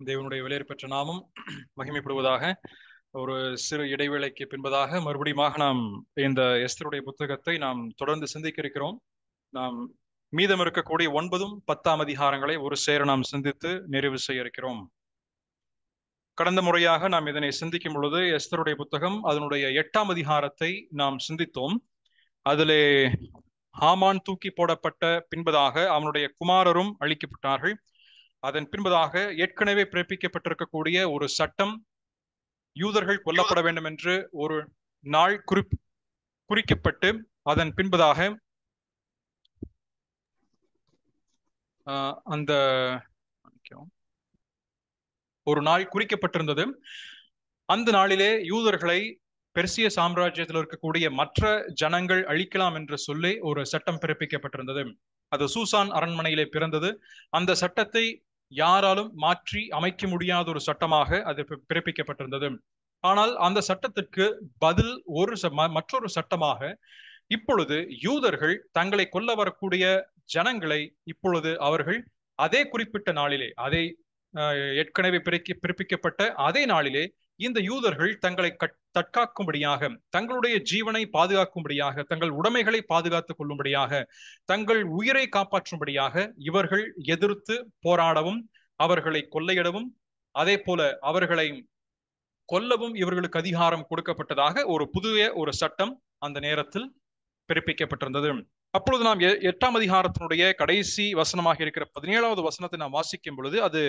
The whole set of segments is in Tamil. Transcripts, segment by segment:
தேவனுடைய விலையேற பெற்ற நாமம் மகிமைப்படுவதாக. ஒரு சிறு இடைவேளைக்கு பின்பதாக மறுபடியும் நாம் இந்த எஸ்தருடைய புத்தகத்தை நாம் தொடர்ந்து சிந்திக்க இருக்கிறோம். நாம் மீதம் இருக்கக்கூடிய 9, 10 அதிகாரங்களை ஒரு சேர நாம் சிந்தித்து நிறைவு செய்ய இருக்கிறோம். கடந்த முறையாக நாம் இதனை சிந்திக்கும் பொழுது எஸ்தருடைய புத்தகம் அதனுடைய 8ஆம் அதிகாரத்தை நாம் சிந்தித்தோம். அதிலே ஹாமான் தூக்கி போடப்பட்ட பின்பதாக அவனுடைய குமாரரும் அழிக்கப்பட்டார்கள். அதன் பின்பதாக ஏற்கனவே பிறப்பிக்கப்பட்டிருக்கக்கூடிய ஒரு சட்டம், யூதர்கள் கொல்லப்பட வேண்டும் என்று ஒரு நாள் குறிக்கப்பட்டு அதன் பின்பதாக அந்த ஒரு நாள் குறிக்கப்பட்டிருந்தது. அந்த நாளிலே யூதர்களை பெர்சிய சாம்ராஜ்யத்தில் இருக்கக்கூடிய மற்ற ஜனங்கள் அழிக்கலாம் என்று சொல்லி ஒரு சட்டம் பிறப்பிக்கப்பட்டிருந்தது. அது சூசான் அரண்மனையிலே பிறந்தது. அந்த சட்டத்தை யாராலும் மாற்றி அமைக்க முடியாத ஒரு சட்டமாக அது பிறப்பிக்கப்பட்டிருந்தது. ஆனால் அந்த சட்டத்திற்கு பதில் மற்றொரு சட்டமாக இப்பொழுது யூதர்கள் தங்களை கொல்ல வரக்கூடிய ஜனங்களை இப்பொழுது அவர்கள் அதே குறிப்பிட்ட நாளிலே, அதே ஏற்கனவே பிறப்பிக்கப்பட்ட அதே நாளிலே இந்த யூதர்கள் தங்களை தற்காக்கும்படியாக, தங்களுடைய ஜீவனை பாதுகாக்கும்படியாக, தங்கள் உடைமைகளை பாதுகாத்துக் கொள்ளும்படியாக, தங்கள் உயிரை காப்பாற்றும்படியாக இவர்கள் எதிர்த்து போராடவும், அவர்களை கொள்ளையிடவும், அதே போல அவர்களை கொல்லவும் இவர்களுக்கு அதிகாரம் கொடுக்கப்பட்டதாக ஒரு சட்டம் அந்த நேரத்தில் பிறப்பிக்கப்பட்டிருந்தது. அப்பொழுது நாம் 8ஆம் அதிகாரத்தினுடைய கடைசி வசனமாக இருக்கிற 17வது வசனத்தை நாம் வாசிக்கும் பொழுது அது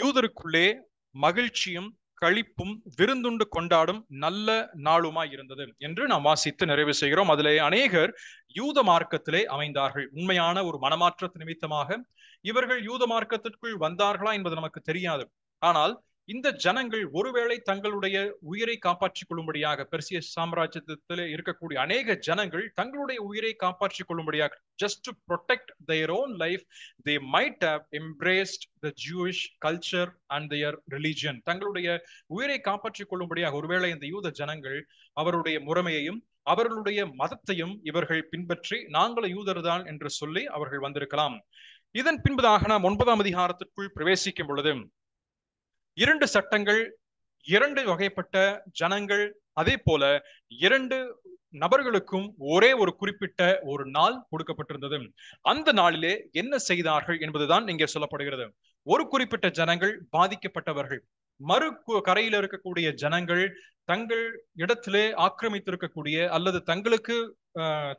யூதருக்குள்ளே மகிழ்ச்சியும் களிப்பும் விருந்துண்டு கொண்டாடும் நல்ல நாளுமாய் இருந்தது என்று நாம் வாசித்து நிறைவு செய்கிறோம். அதிலே அநேகர் யூத மார்க்கத்திலே அமைந்தார்கள். உண்மையான ஒரு மனமாற்றத்து நிமித்தமாக இவர்கள் யூத மார்க்கத்திற்குள் வந்தார்களா என்பது நமக்கு தெரியாது. ஆனால் இந்த ஜனங்கள் ஒருவேளை தங்களுடைய உயிரை காப்பாற்றிக் கொள்ளும்படியாக, பெர்சிய சாம்ராஜ்யத்தில் இருக்கக்கூடிய அநேக ஜனங்கள் தங்களுடைய உயிரை காப்பாற்றிக் கொள்ளும்படியாக, just to protect their own life, they might have embraced the Jewish culture and their religion. தங்களுடைய உயிரை காப்பாற்றிக் கொள்ளும்படியாக ஒருவேளை இந்த யூத ஜனங்கள் அவருடைய முறைமையையும் அவர்களுடைய மதத்தையும் இவர்கள் பின்பற்றி நாங்கள் யூதர்தான் என்று சொல்லி அவர்கள் வந்திருக்கலாம். இதன் பின்பதாக நாம் 9ஆம் அதிகாரத்திற்குள் பிரவேசிக்கும் பொழுது 2 சட்டங்கள், 2 வகைப்பட்ட ஜனங்கள், அதே போல 2 நபர்களுக்கும் ஒரே ஒரு குறிப்பிட்ட ஒரு நாள் கொடுக்கப்பட்டிருந்தது. அந்த நாளிலே என்ன செய்தார்கள் என்பதுதான் இங்கே சொல்லப்படுகிறது. ஒரு குறிப்பிட்ட ஜனங்கள் பாதிக்கப்பட்டவர்கள், மறு கரையில் இருக்கக்கூடிய ஜனங்கள் தங்கள் இடத்திலே ஆக்கிரமித்திருக்கக்கூடிய அல்லது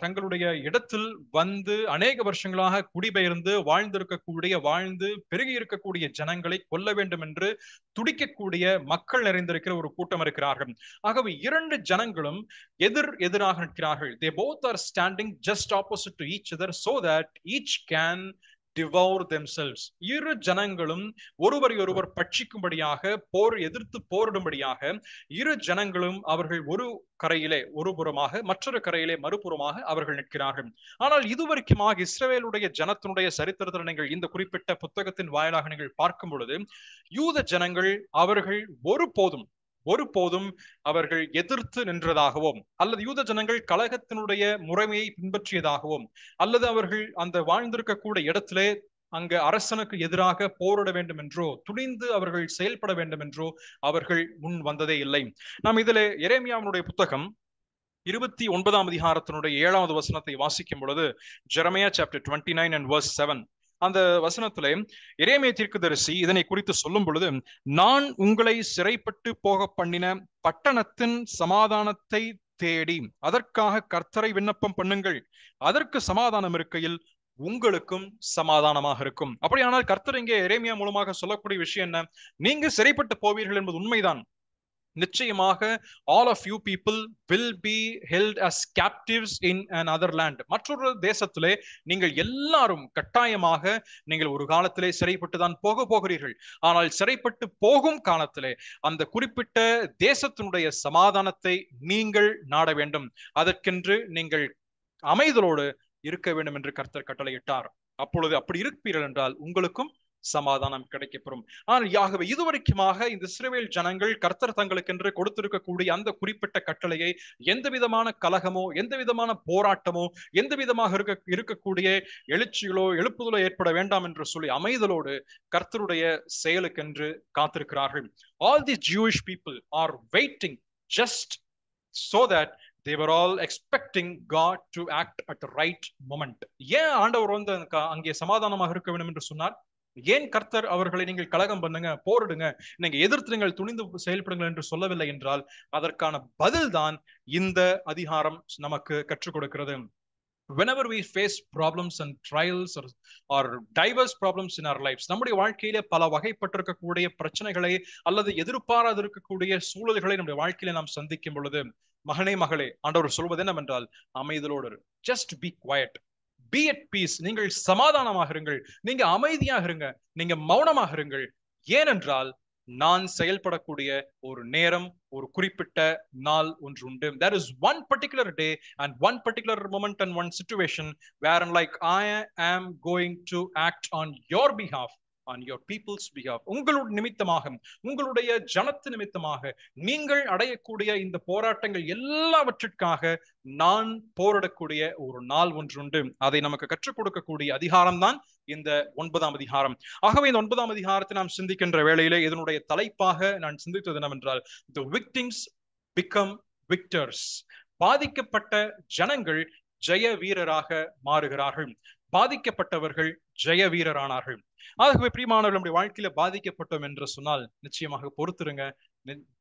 தங்களுடைய இடத்தில் வந்து அநேக வருஷங்களாக குடிபெயர்ந்து வாழ்ந்து பெருகி இருக்கக்கூடிய ஜனங்களை கொல்ல வேண்டும் என்று துடிக்கக்கூடிய மக்கள் நிறைந்திருக்கிற ஒரு கூட்டம் இருக்கிறார்கள். ஆகவே 2 ஜனங்களும் எதிராக நிற்கிறார்கள். They both are standing just opposite to each other so that each can devour themselves. இரு ஜனங்களும் ஒருவர் பட்சிக்கும்படியாக, எதிர்த்து போரிடும்படியாக இரு ஜனங்களும் அவர்கள் ஒரு கரையிலே ஒரு புறமாக, மற்றொரு கரையிலே மறுபுறமாக அவர்கள் நிற்கிறார்கள். ஆனால் இதுவரைக்குமாக இஸ்ரவேலுடைய ஜனத்தினுடைய சரித்திரத்தில் நீங்கள் இந்த குறிப்பிட்ட புத்தகத்தின் வாயிலாக நீங்கள் பார்க்கும் பொழுது யூத ஜனங்கள் அவர்கள் ஒருபோதும் அவர்கள் எதிர்த்து நின்றதாகவும், அல்லது யூத ஜனங்கள் கலகத்தினுடைய முறைமையை பின்பற்றியதாகவும், அல்லது அவர்கள் அந்த வாழ்ந்திருக்கக்கூடிய இடத்திலே அங்க அரசனுக்கு எதிராக போரிட வேண்டும் என்றோ, துணிந்து அவர்கள் செயல்பட வேண்டும் என்றோ அவர்கள் முன் வந்ததே இல்லை. நாம் இதிலே எரேமியாவினுடைய புத்தகம் 29ஆம் அதிகாரத்தினுடைய 7வது வசனத்தை வாசிக்கும் பொழுது, ஜெரமியா சாப்டர் 29 and verse 7, அந்த வசனத்திலே எரேமியா தீர்க்கதரிசி இதனை குறித்து சொல்லும் பொழுது, நான் உங்களை சிறைப்பட்டு போக பண்ணின பட்டணத்தின் சமாதானத்தை தேடி அதற்காக கர்த்தரை விண்ணப்பம் பண்ணுங்கள், அதற்கு சமாதானம் இருக்கையில் உங்களுக்கும் சமாதானமாக இருக்கும். அப்படியானால் கர்த்தர் இங்கே எரேமியா மூலமாக சொல்லக்கூடிய விஷயம் என்ன? நீங்க சிறைப்பட்டு போவீர்கள் என்பது உண்மைதான். நிச்சயமாக all of you people will be held as captives in another land. மற்றொரு தேசத்திலே நீங்கள் எல்லாரும் கட்டாயமாக நீங்கள் ஒரு காலத்திலே சிறைப்பட்டு தான் போகிறீர்கள். ஆனால் சிறைப்பட்டு போகும் காலத்திலே அந்த குறிப்பிட்ட தேசத்தினுடைய சமாதானத்தை நீங்கள் நாட வேண்டும். அதற்கென்று நீங்கள் அமைதலோடு இருக்க வேண்டும் என்று கர்த்தர் கட்டளையிட்டார். அப்பொழுது அப்படி இருப்பீர்கள் என்றால் உங்களுக்கும் சமாதானம் கிடைக்கப்பெறும். ஆனால் ஆகவே இதுவரைக்குமாக இந்த இஸ்ரவேல் ஜனங்கள் கர்த்தர் தங்களுக்கென்று கொடுத்திருக்கக்கூடிய அந்த குறிப்பிட்ட கட்டளையை எந்த விதமான கலகமோ, எந்த விதமான போராட்டமோ, எந்த விதமாக இருக்கக்கூடிய எழுச்சிகளோ எழுப்புதலோ ஏற்பட வேண்டாம் என்று சொல்லி அமைதலோடு கர்த்தருடைய செயலுக்கென்று காத்திருக்கிறார்கள். All the Jewish people are waiting just so that they were all expecting God to act at the right moment. ஏன் ஆண்டவர் வந்து அங்கே சமாதானமாக இருக்க வேண்டும் என்று சொன்னார்? ஏன் கர்த்தர் அவர்களை நீங்கள் கலகம் பண்ணுங்க, போரிடுங்க, நீங்க எதிர்த்து நீங்கள் துணிந்து செயல்படுங்கள் என்று சொல்லவில்லை என்றால் அதற்கான பதில் தான் இந்த அதிகாரம் நமக்கு கற்றுக் கொடுக்கிறது. Whenever we face problems and trials or diverse problems in our lives, நம்முடைய வாழ்க்கையிலே பல வகைப்பட்டிருக்கக்கூடிய பிரச்சனைகளை அல்லது எதிர்பாராது இருக்கக்கூடிய சூழல்களை நம்முடைய வாழ்க்கையில நாம் சந்திக்கும் பொழுது, மகனே மகளே, ஆண்டவர் சொல்வது என்னவென்றால் அமைதலோடு just be quiet, be at peace. நீங்கள் சமாதானமாக இருங்கள், நீங்க அமைதியாக இருங்க, நீங்க மௌனமாக இருங்கள். ஏனென்றால் நான் செயல்படக்கூடிய ஒரு நேரம், ஒரு குறிப்பிட்ட நாள் ஒன்று உண்டு. There is one particular day and one particular moment and one situation where like I am going to act on your behalf, on your people's behalf. உங்களுடைய நிமித்தமாக, உங்களுடைய ஜனத்து நிமித்தமாக நீங்கள் அடையக்கூடிய இந்த போராட்டங்கள் எல்லாவற்றிற்காக நான் போராடக்கூடிய ஒரு நாள் ஒன்றுண்டு. அதை நமக்கு கற்றுக் கொடுக்கக்கூடிய அதிகாரம் தான் இந்த 9ஆம் அதிகாரம். ஆகவே இந்த 9ஆம் அதிகாரத்தை நாம் சிந்திக்கின்ற வேளையிலே இதனுடைய தலைப்பாக நான் சிந்தித்தது என்னவென்றால், the victims become victors. பாதிக்கப்பட்ட ஜனங்கள் ஜெய வீரராக மாறுகிறார்கள், பாதிக்கப்பட்டவர்கள் ஜெய வீரரானார்கள். ஆகவே பிரியமானவர்கள், நம்முடைய வாழ்க்கையில பாதிக்கப்பட்டோம் என்று சொன்னால் நிச்சயமாக பொறுத்திருங்க,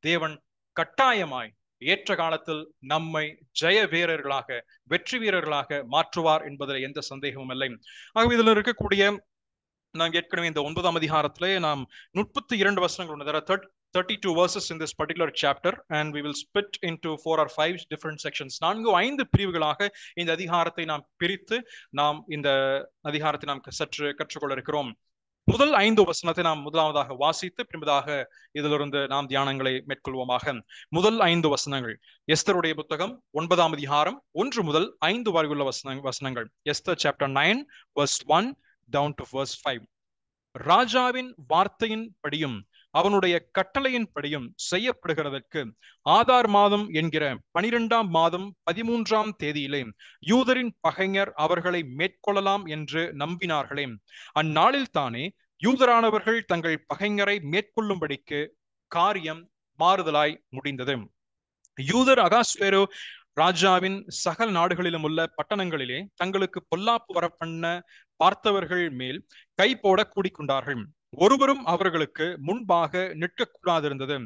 தேவன் கட்டாயமாய் ஏற்ற காலத்தில் நம்மை ஜெய வீரர்களாக, வெற்றி வீரர்களாக மாற்றுவார் என்பதில் எந்த சந்தேகமும் இல்லை. ஆகவே இதில் இருக்கக்கூடிய நாம் ஏற்கனவே இந்த 9ஆம் அதிகாரத்திலே நாம் 32 வசனங்கள் உண்டு. There are 32 verses in this particular chapter and we will split into 4 or 5 different sections. 4-5 பிரிவுகளாக இந்த அதிகாரத்தை நாம் பிரித்து நாம் இந்த அதிகாரத்தை நாம் சற்று கற்றுக்கொள்ள இருக்கிறோம். முதல் 5 வசனத்தை நாம் முதலாவதாக வாசித்து பின்பதாக இதிலிருந்து நாம் தியானங்களை மேற்கொள்வோமாக. முதல் 5 வசனங்கள் எஸ்தருடைய புத்தகம் 9ஆம் அதிகாரம் 1 முதல் 5 வரையுள்ள வசனங்கள். Esther chapter 9 verse 1 down to verse 5. ராஜாவின் வார்த்தையின் படியும் அவனுடைய கட்டளையின் படியும் செய்யப்படுகிறதற்கு ஆதார் மாதம் என்கிற 12ஆம் மாதம் 13ஆம் தேதியிலே யூதரின் பகைஞர் அவர்களை மேற்கொள்ளலாம் என்று நம்பினார்களே, அந்நாளில் தானே யூதரானவர்கள் தங்கள் பகைஞரை மேற்கொள்ளும்படிக்கு காரியம் மாறுதலாய் முடிந்தது. யூதர் அகாஸ்வேரோ ராஜாவின் சகல நாடுகளிலும் உள்ள பட்டணங்களிலே தங்களுக்கு பொல்லாப்பு வரப்பண்ண பார்த்தவர்கள் மேல் கை போட கூடிக்கொண்டார்கள். ஒருவரும் அவர்களுக்கு முன்பாக நிற்கக்கூடாதிருந்தது.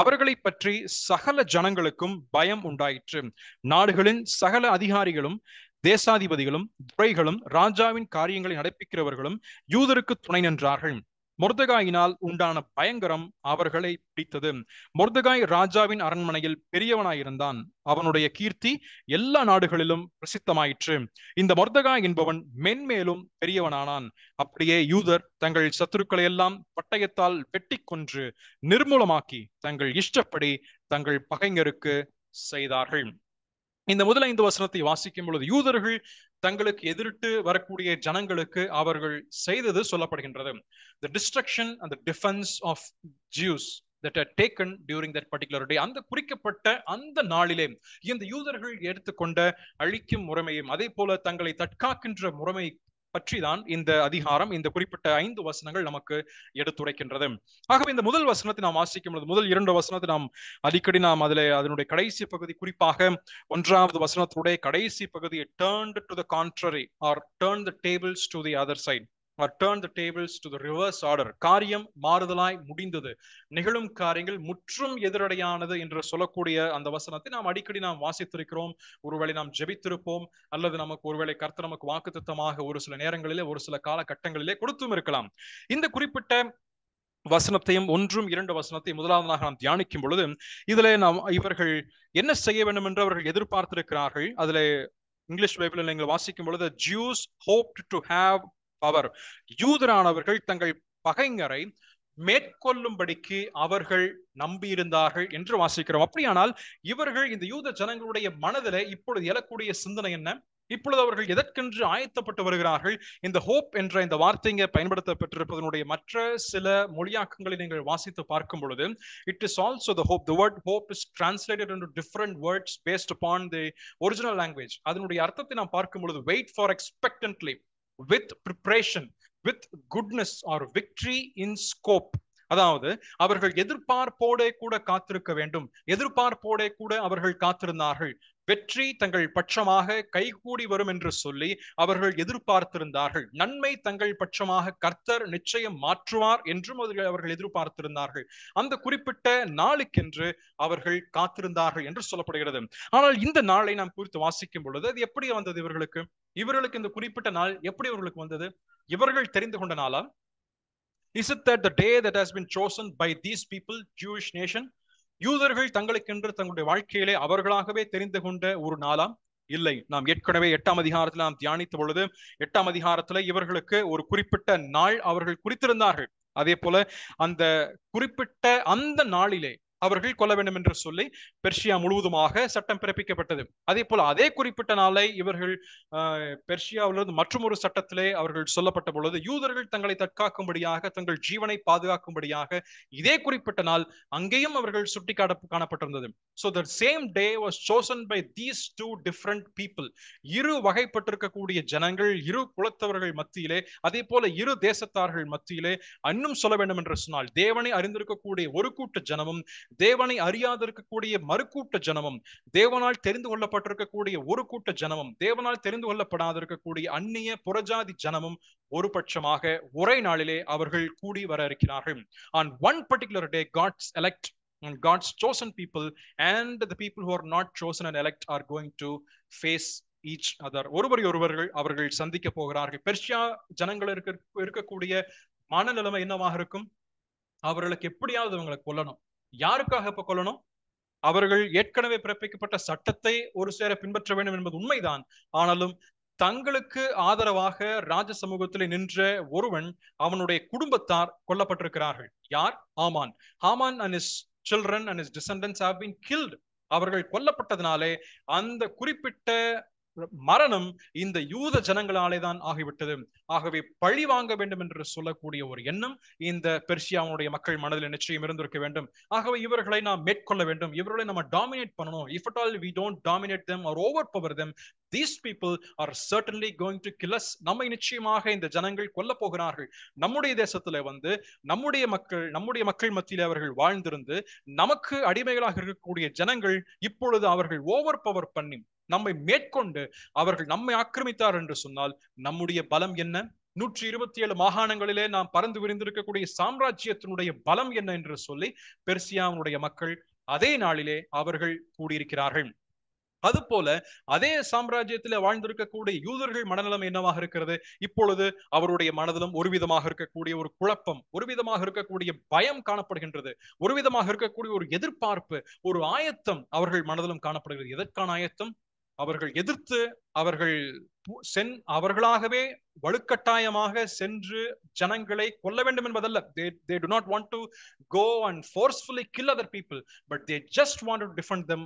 அவர்களை பற்றி சகல ஜனங்களுக்கும் பயம் உண்டாயிற்று. நாடுகளின் சகல அதிகாரிகளும் தேசாதிபதிகளும் துரைகளும் ராஜாவின் காரியங்களை நடப்பிக்கிறவர்களும் யூதருக்கு துணை நின்றார்கள். மொர்தெகாயினால் உண்டான பயங்கரம் அவர்களை பிடித்தது. மொர்தெகாய் ராஜாவின் அரண்மனையில் பெரியவனாயிருந்தான். அவனுடைய கீர்த்தி எல்லா நாடுகளிலும் பிரசித்தமாயிற்று. இந்த மொர்தெகாய் என்பவன் மென்மேலும் பெரியவனானான். அப்படியே யூதர் தங்கள் சத்துருக்களை எல்லாம் பட்டயத்தால் வெட்டி கொன்று நிர்மூலமாக்கி தங்கள் இஷ்டப்படி தங்கள் பகைஞருக்கு செய்தார்கள். இந்த முதல் 5 வசனத்தை வாசிக்கும் பொழுது யூதர்கள் தங்களுக்கு எதிர்த்து வரக்கூடிய ஜனங்களுக்கு அவர்கள் செய்தது சொல்லப்படுகின்றது. The destruction and the defense of Jews that are taken during that particular day. அந்த குறிக்கப்பட்ட அந்த நாளிலே இந்த யூதர்கள் எடுத்துக்கொண்ட அழிக்கும் முறைமையும் அதே போல தங்களை தற்காக்கின்ற முறைமை பற்றி தான் இந்த அதிகாரம், இந்த குறிப்பிட்ட 5 வசனங்கள் நமக்கு எடுத்துரைக்கின்றது. ஆகவே இந்த முதல் வசனத்தை நாம் வாசிக்கும் பொழுது முதல் 2 வசனத்தை நாம் அடிக்கடி நாம் அதனுடைய கடைசி பகுதி, குறிப்பாக 1வது வசனத்துடைய கடைசி பகுதி turned to the contrary or turned the tables to the other side or turn the tables to the reverse order. காரியம் மாறுதலாய் முடிந்தது, நிகழும் காரியங்கள் முற்றும் எதிரடையானது என்று சொல்லக்கூடிய அந்த வசனத்தை நாம் அடிக்கடி நாம் வாசித்திருக்கிறோம். ஒருவேளை நாம் ஜெபித்திருப்போம், அல்லது நமக்கு ஒருவேளை கர்த்தர் நமக்கு வாக்குத்தத்தமாக ஒரு சில நேரங்களிலே ஒரு சில காலகட்டங்களிலே கொடுத்தும் இருக்கலாம். இந்த குறிப்பிட்ட வசனத்தையும் 1-2 வசனத்தையும் முதலாவதாக நாம் தியானிக்கும் பொழுது இதிலே நாம் இவர்கள் என்ன செய்ய வேண்டும் என்று அவர்கள் எதிர்பார்த்திருக்கிறார்கள். அதுல இங்கிலீஷ் பைபிளில் நீங்கள் வாசிக்கும் பொழுது Jews hoped to have power. யூதரானவர்கள் தங்கள் பகைஞரை மேற்கொள்ளும்படிக்கு அவர்கள் நம்பியிருந்தார்கள் என்று வாசிக்கிறோம். அப்படியானால் இவர்கள் இந்த யூத ஜனங்களுடைய மனதிலே இப்பொழுது எழக்கூடிய சிந்தனை என்ன? இப்பொழுது அவர்கள் எதற்கென்று ஆயத்தப்பட்டு வருகிறார்கள்? இந்த ஹோப் என்ற இந்த வார்த்தை இங்கே பயன்படுத்தப்பட்டிருப்பதனுடைய மற்ற சில மொழியாக்கங்களை நீங்கள் வாசித்து பார்க்கும் பொழுது, it is also the hope. The word hope is translated into different words based upon the original language. அதனுடைய அர்த்தத்தை நாம் பார்க்கும் பொழுது, wait for expectantly, with preparation, with goodness or victory in scope. அதாவது அவர்கள் எதிர்பார்ப்போடே கூட காத்திருக்க வேண்டும், எதிர்பார்ப்போடே கூட அவர்கள் காத்திருந்தார்கள். வெற்றி தங்கள் பட்சமாக கைகூடி வரும் என்று சொல்லி அவர்கள் எதிர்பார்த்திருந்தார்கள். நன்மை தங்கள் பட்சமாக கர்த்தர் நிச்சயம் மாற்றுவார் என்றும் அவர்கள் எதிர்பார்த்திருந்தார்கள். அந்த குறிப்பிட்ட நாளுக்கென்று அவர்கள் காத்திருந்தார்கள் என்று சொல்லப்படுகிறது. ஆனால் இந்த நாளை நாம் குறித்து வாசிக்கும் பொழுது அது எப்படி வந்தது இவர்களுக்கு? இவர்களுக்கு இந்த குறிப்பிட்ட நாள் எப்படி இவர்களுக்கு வந்தது? இவர்கள் தெரிந்து கொண்ட நாளா? Is it that the day that has been chosen by these people, Jewish nation? யூதர்கள் தங்களுக்கென்று தங்களுடைய வாழ்க்கையிலே அவர்களாகவே தெரிந்து கொண்ட ஒரு நாளாம்? இல்லை. நாம் ஏற்கனவே 8ஆம் அதிகாரத்தில் நாம் தியானித்த பொழுது 8ஆம் அதிகாரத்துல இவர்களுக்கு ஒரு குறிப்பிட்ட நாள் அவர்கள் குறித்திருந்தார்கள். அதே போல அந்த குறிப்பிட்ட அந்த நாளிலே அவர்கள் கொல்ல வேண்டும் என்று சொல்லி பெர்ஷியா முழுவதுமாக சட்டம் பிறப்பிக்கப்பட்டது. அதே போல அதே குறிப்பிட்ட நாளை இவர்கள் பெர்ஷியாவிலிருந்து மற்றும் ஒரு சட்டத்திலே அவர்கள் சொல்லப்பட்ட பொழுது யூதர்கள் தங்களை தற்காக்கும்படியாக தங்கள் ஜீவனை பாதுகாக்கும்படியாக இதே குறிப்பிட்ட நாள் அங்கேயும் அவர்கள் சுட்டி காணப்பட்டிருந்தது. So the same day was chosen by these two different people. இரு வகைப்பட்டிருக்கக்கூடிய ஜனங்கள், இரு குலத்தவர்கள் மத்தியிலே, அதே போல இரு தேசத்தார்கள் மத்தியிலே, இன்னும் சொல்ல வேண்டும் என்று சொன்னால் தேவனை அறிந்திருக்கக்கூடிய ஒரு கூட்ட ஜனமும் தேவனை அறியாதிருக்கக்கூடிய மறுக்கூட்ட ஜனமும், தேவனால் தெரிந்து கொள்ளப்பட்டிருக்கக்கூடிய ஒரு கூட்ட ஜனமும், தேவனால் தெரிந்து கொள்ளப்படாதிருக்கக்கூடிய அந்நிய புறஜாதி ஜனமும் ஒரு பட்சமாக ஒரே நாளிலே அவர்கள் கூடி வர இருக்கிறார்கள். On one particular day, God's elect and God's chosen people and the people who are not chosen and elect are going to face each other. ஒருவர்கள் அவர்கள் சந்திக்க போகிறார்கள். பெர்ஷியா ஜனங்கள் இருக்கக்கூடிய மனநிலைமை என்னவாக இருக்கும்? அவர்களுக்கு எப்படியாவது அவங்களை கொல்லணும். யாருக்காக இப்ப கொல்லணும்? அவர்கள் ஏற்கனவே பிறப்பிக்கப்பட்ட சட்டத்தை ஒரு சேர பின்பற்ற வேண்டும் என்பது உண்மைதான். ஆனாலும் தங்களுக்கு ஆதரவாக ராஜ சமூகத்தில் நின்ற ஒருவன், அவனுடைய குடும்பத்தார் கொல்லப்பட்டிருக்கிறார்கள். யார்? ஹாமான். ஹாமான் and his children and his descendants have been killed. அவர்கள் கொல்லப்பட்டதினாலே அந்த குறிப்பிட்ட மரணம் இந்த யூத ஜனங்களாலே தான் ஆகிவிட்டது. ஆகவே பழி வாங்க வேண்டும் என்று சொல்லக்கூடிய ஒரு எண்ணம் இந்த பெர்ஷியாவுடைய மக்கள் மனதில் நிச்சயம் இருந்திருக்க வேண்டும். ஆகவே இவர்களை நாம் மேற்கொள்ள வேண்டும், இவர்களை நம்ம டாமினேட் பண்ணணும். If at all we don't dominate them or overpower them, these people are certainly going to kill us. நம்மை நிச்சயமாக இந்த ஜனங்கள் கொல்ல போகிறார்கள். நம்முடைய தேசத்துல வந்து நம்முடைய மக்கள் மத்தியில் அவர்கள் வாழ்ந்திருந்து நமக்கு அடிமைகளாக இருக்கக்கூடிய ஜனங்கள் இப்பொழுது அவர்கள் ஓவர் பவர் பண்ணி நம்மை மேற்கொண்டு அவர்கள் நம்மை ஆக்கிரமித்தார் என்று சொன்னால் நம்முடைய பலம் என்ன? 127 மாகாணங்களிலே நாம் பறந்து விரிந்திருக்கக்கூடிய சாம்ராஜ்யத்தினுடைய பலம் என்ன என்று சொல்லி பெர்சியாவுடைய மக்கள் அதே நாளிலே அவர்கள் கூடியிருக்கிறார்கள். அதுபோல அதே சாம்ராஜ்யத்தில் வாழ்ந்திருக்கக்கூடிய யூதர்கள் மனநலம் என்னவாக இருக்கிறது? இப்பொழுது அவருடைய மனதிலும் ஒரு விதமாக இருக்கக்கூடிய ஒரு குழப்பம், ஒரு விதமாக இருக்கக்கூடிய பயம் காணப்படுகின்றது, ஒரு விதமாக இருக்கக்கூடிய ஒரு எதிர்பார்ப்பு, ஒரு ஆயத்தம் அவர்கள் மனதிலும் காணப்படுகிறது. எதற்கான ஆயத்தம்? அவர்கள் எதிர்த்து அவர்களாகவே வலுக்கட்டாயமாக சென்று ஜனங்களை கொல்ல வேண்டும் என்பதல்ல. They do not want to go and forcefully kill other people, but they just want to defend them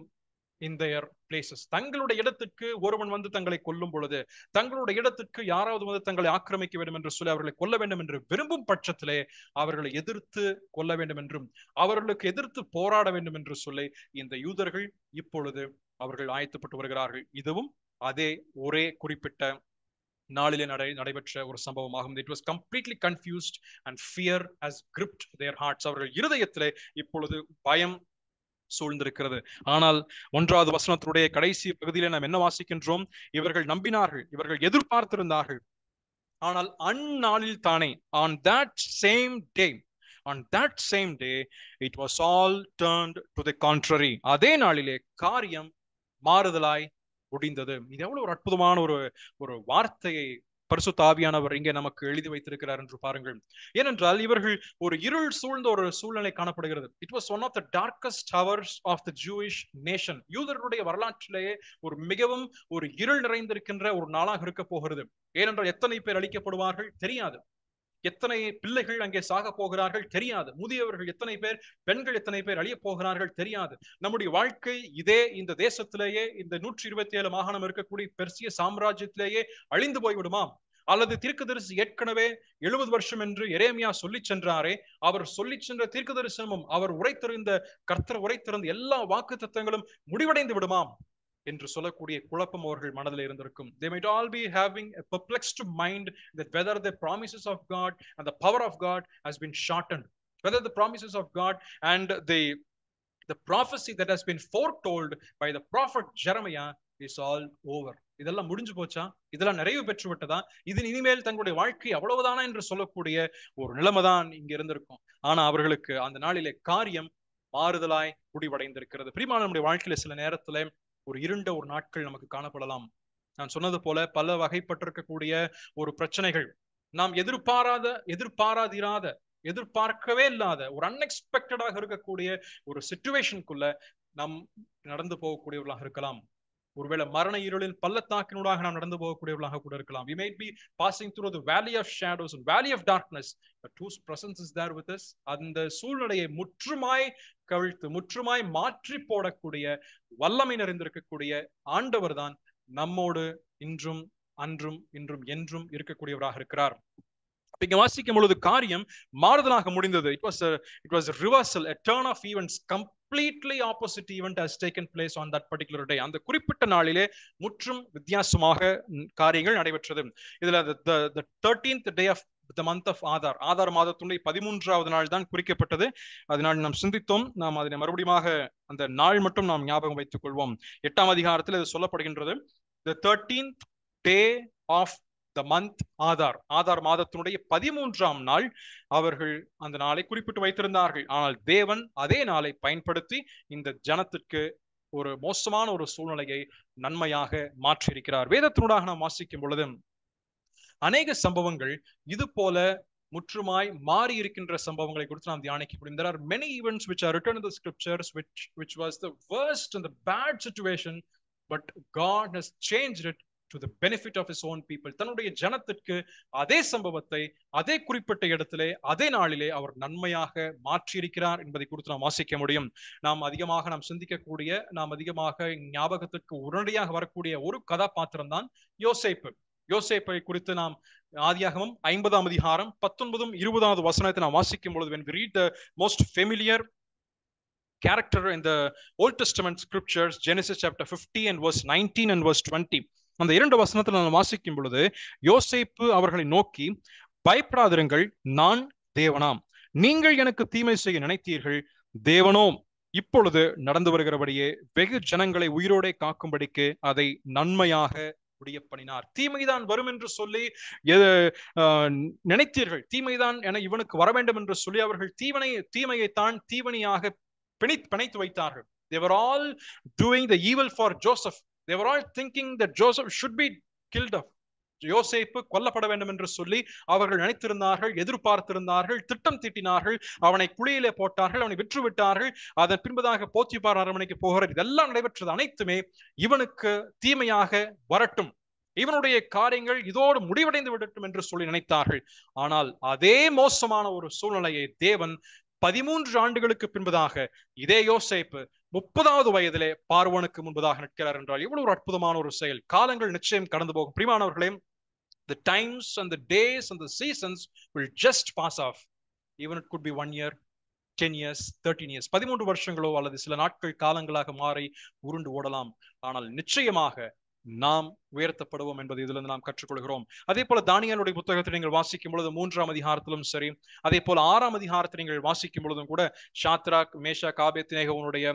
in their places. தங்களுடைய இடத்துக்கு ஒருவன் வந்து தங்களை கொல்லும் பொழுது, தங்களுடைய இடத்துக்கு யாராவது வந்து தங்களை ஆக்கிரமிக்க வேண்டும் என்று சொல்லி அவர்களை கொல்ல வேண்டும் என்று விரும்பும் பட்சத்திலே அவர்களை எதிர்த்து கொல்ல வேண்டும் என்றும் அவர்களுக்கு எதிர்த்து போராட வேண்டும் என்று சொல்லி இந்த யூதர்கள் இப்பொழுது அவர்கள் ஆயத்தப்பட்டு வருகிறார்கள். இதுவும் அதே ஒரே குறிப்பிட்ட நாளிலே நடைபெற்ற ஒரு சம்பவமாகும். It was completely confused and fear has gripped their hearts. அவர்கள் இருதயத்திலே இப்பொழுது பயம் சூழ்ந்திருக்கிறது. ஆனால் 1வது வசனத்தினுடைய கடைசி பகுதியிலே நாம் என்ன வாசிக்கின்றோம்? இவர்கள் நம்பினார்கள், இவர்கள் எதிர்பார்த்திருந்தார்கள். ஆனால் அந்நாளில் தானே, on that same day it was all turned to the contrary. அதே நாளிலே காரியம் மாறுதலாய் முடிந்தது. இது எவ்வளவு ஒரு அற்புதமான ஒரு வார்த்தையை பரிசுத்த ஆவியானவர் இங்கே நமக்கு எழுதி வைத்திருக்கிறார் என்று பாருங்கள். ஏனென்றால் இவர்கள் ஒரு இருள் சூழ்ந்த ஒரு சூழ்நிலை காணப்படுகிறது. It was one of the darkest hours of the Jewish nation. யூதர்களுடைய வரலாற்றிலேயே மிகவும் இருள் நிறைந்திருக்கின்ற ஒரு நாளாக இருக்க போகிறது. ஏனென்றால் எத்தனை பேர் அழிக்கப்படுவார்கள் தெரியாது. எத்தனை பிள்ளைகள் அங்கே சாக போகிறார்கள் தெரியாது. முதியவர்கள் எத்தனை பேர், பெண்கள் எத்தனை பேர் அழிய போகிறார்கள் தெரியாது. நம்முடைய வாழ்க்கை இந்த தேசத்திலேயே, இந்த 127 மாகாணம் இருக்கக்கூடிய பெர்சிய சாம்ராஜ்யத்திலேயே அழிந்து போய்விடுமா? அல்லது தீர்க்கதரிசி ஏற்கனவே 70 வருஷம் என்று எரேமியா சொல்லி சென்றாரே, அவர் சொல்லி சென்ற தீர்க்க தரிசனமும் அவர் கர்த்தர் உரைத்திருந்த எல்லா வாக்கு தத்தங்களும் முடிவடைந்து விடுமா என்று சொல்லக்கூடிய குழப்பம் அவர்கள் மனதில் இருந்திருக்கும். They might all be having a perplexed mind that whether the promises of God and the power of God has been shortened, whether the promises of God and the prophecy that has been foretold by the prophet Jeremiah is all over. இதெல்லாம் முடிஞ்சு போச்சா? இதெல்லாம் நிறைவு பெற்று விட்டதா? இது இனிமேல் தங்களுடைய வாழ்க்கை அவ்வளவுதானா என்று சொல்லக்கூடிய ஒரு நிலைமைதான் இங்க இருந்திருக்கும். ஆனா அவர்களுக்கு அந்த நாளிலே காரியம் மாறுதலாய் முடிவடைந்திருக்கிறது. பிரியமான நம்முடைய வாழ்க்கையில சில நேரத்துல ஒரு இருண்ட ஒரு நாட்கள் நமக்கு காணப்படலாம். நான் சொன்னது போல பல வகைப்பட்டிருக்கக்கூடிய ஒரு பிரச்சனைகள், நாம் எதிர்பார்க்கவே இல்லாத ஒரு அன்எக்ஸ்பெக்டடாக இருக்கக்கூடிய ஒரு சிச்சுவேஷனுக்குள்ள நாம் நடந்து போகக்கூடியவர்களாக இருக்கலாம். ஒருவேளை மரண இருளின் பள்ளத்தாக்கினூடாக நாம் நடந்து போகக்கூடியவர்களாக கூட இருக்கலாம். We might be passing through the valley of shadows and valley of darkness, but whose presence is there with us? அந்த சூழ்நிலையை முற்றுமாய் மாற்றி போடக்கூடிய வல்லமை நிறைந்திருக்கக்கூடிய ஆண்டவர் தான் நம்மோடு இன்றும் அன்றும் இன்றும் என்றும் இருக்கக்கூடியவராக இருக்கிறார். இங்க வாசிக்கும் பொழுது காரியம் மாறுதலாக முடிந்தது. It was a reversal, a turn of events. Completely opposite event has taken place on that particular day. அந்த குறிப்பிட்ட நாளிலே முற்றும் வித்தியாசமாக காரியங்கள் நடைபெற்றது. இதுல the 13th day of the month of Aadhaar மாதத்துடைய 13வது நாள் தான் குறிக்கப்பட்டது. அதனால் நாம் சிந்தித்தோம். நாம் அதனை மறுபடியும் அந்த நாள் மட்டும் நாம் ஞாபகம் வைத்துக் கொள்வோம். 8ஆம் அதிகாரத்தில் இது சொல்லப்படுகின்றது. The 13th day of the month Aadhaar மாதத்தினுடைய 13ஆம் நாள் அவர்கள் அந்த நாளை குறிப்பிட்டு வைத்திருந்தார்கள். ஆனால் தேவன் அதே நாளை பயன்படுத்தி இந்த ஜனத்திற்கு ஒரு மோசமான ஒரு சூழ்நிலையை நன்மையாக மாற்றியிருக்கிறார். வேதத்தினூடாக நாம் வாசிக்கும் பொழுது அநேக சம்பவங்கள் இது போல முற்றுமாய் மாறி இருக்கின்ற சம்பவங்களை குறித்து நாம் தியானிக்க முடியும். There are many events which are written in the scriptures which was the worst and the bad situation, but God has changed it to the benefit of his own people. தன்னுடைய ஜனத்திற்கு அதே சம்பவத்தை அதே குறிப்பிட்ட இடத்திலே அதே நாளிலே அவர் நன்மையாக மாற்றியிருக்கிறார் என்பதை குறித்து நாம் வாசிக்க முடியும். நாம் சிந்திக்கக்கூடிய, நாம் அதிகமாக ஞாபகத்திற்கு உடனடியாக வரக்கூடிய ஒரு கதாபாத்திரம் தான் யோசேப்பை குறித்து நாம் ஆதியாகமம் 50ஆம் அதிகாரம் 19 20வது வசனத்தை நாம் வாசிக்கும் பொழுது, when we read the most familiar character in the Old Testament scriptures, Genesis chapter 50 and verse 19 and verse 20, அந்த 2 வசனத்தில் நாம் வாசிக்கும் பொழுது, யோசேப்பு அவர்களை நோக்கி, பயப்படாதிருங்கள், நான் தேவனாம், நீங்கள் எனக்கு தீமை செய்ய நினைத்தீர்கள், தேவனோ இப்பொழுது நடந்து வருகிறபடியே வெகு ஜனங்களை உயிரோடே காக்கும்படிக்கு அதை நன்மையாக முடிய பண்ணினார். தீமைதான் வரும் என்று சொல்லி நினைத்தீர்கள், தீமைதான் என இவனுக்கு வர வேண்டும் என்று சொல்லி அவர்கள் தீமையைத்தான் தீவனையாக பிணைத்து வைத்தார்கள். They were all doing the evil for Joseph. They were all thinking that Joseph should be killed off. யோசேப்பு கொல்லப்பட வேண்டும் என்று சொல்லி அவர்கள் நினைத்திருந்தார்கள், எதிர்பார்த்திருந்தார்கள், திட்டம் தீட்டினார்கள். அவனை குழியிலே போட்டார்கள், அவனை விற்று விட்டார்கள். அதன் பின்பதாக போத்திபார் அரண்மனைக்கு போகிறார். இதெல்லாம் நடைபெற்றது அனைத்துமே இவனுக்கு தீமையாக வரட்டும், இவனுடைய காரியங்கள் இதோடு முடிவடைந்து விடட்டும் என்று சொல்லி நினைத்தார்கள். ஆனால் அதே மோசமான ஒரு சூழ்நிலையை தேவன் 13 ஆண்டுகளுக்கு பின்பதாக இதே யோசேப்பு 30வது வயதிலே பார்வோனுக்கு முன்பதாக நிற்கிறார் என்றால் இவ்வளவு ஒரு அற்புதமான ஒரு செயல். காலங்கள் நிச்சயம் கடந்து போகும். பிரியமானவர்களே, the times and the days and the seasons will just pass off. Even it could be 1 year, 10 years, 13 years, 13 வருஷங்களோ அல்லது சில நாட்கள் காலங்களாக மாறி உருண்டு ஓடலாம். ஆனால் நிச்சயமாக நாம் உயர்த்தப்படுவோம் என்பதை இதிலிருந்து நாம் கற்றுக்கொள்கிறோம். அதே போல தானியேலுடைய புத்தகத்தை நீங்கள் வாசிக்கும் பொழுது 3ஆம் அதிகாரத்திலும் சரி, அதே போல 6ஆம் அதிகாரத்தை நீங்கள் வாசிக்கும் பொழுதும் கூட ஷாத்ராக் மேஷாக் ஆபேத்நேகோவுடைய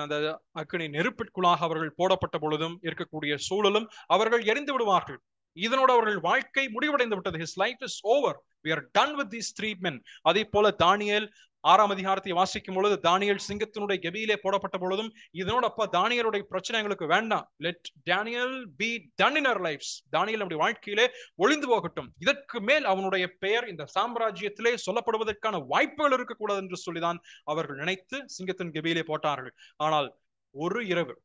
அந்த அக்கினி நெருப்பிற்குள்ளாக அவர்கள் போடப்பட்ட பொழுதும் இருக்கக்கூடிய சூழலும் அவர்கள் எரிந்து விடுவார்கள். இதனோடு அவர்கள் வாழ்க்கை முடிவடைந்து விட்டது. His life is over. We are done with these 3 men. அதே போல தானியேல் 6ஆம் அதிகாரத்தை வாசிக்கும் பொழுது தானியேல் சிங்கத்தினுடைய கெபியிலே போடப்பட்ட பொழுதும் இதனோட தானியேலுடைய பிரச்சனை எங்களுக்கு வேண்டாம். Let Daniel be done in our lives. தானியேல் நம்முடைய வாழ்க்கையிலே ஒளிந்து போகட்டும். இதற்கு மேல் அவனுடைய பெயர் இந்த சாம்ராஜ்யத்திலே சொல்லப்படுவதற்கான வாய்ப்புகள் இருக்கக்கூடாது என்று சொல்லிதான் அவர்கள் நினைத்து சிங்கத்தின் கெபியிலே போட்டார்கள். ஆனால் ஒரு இரவு,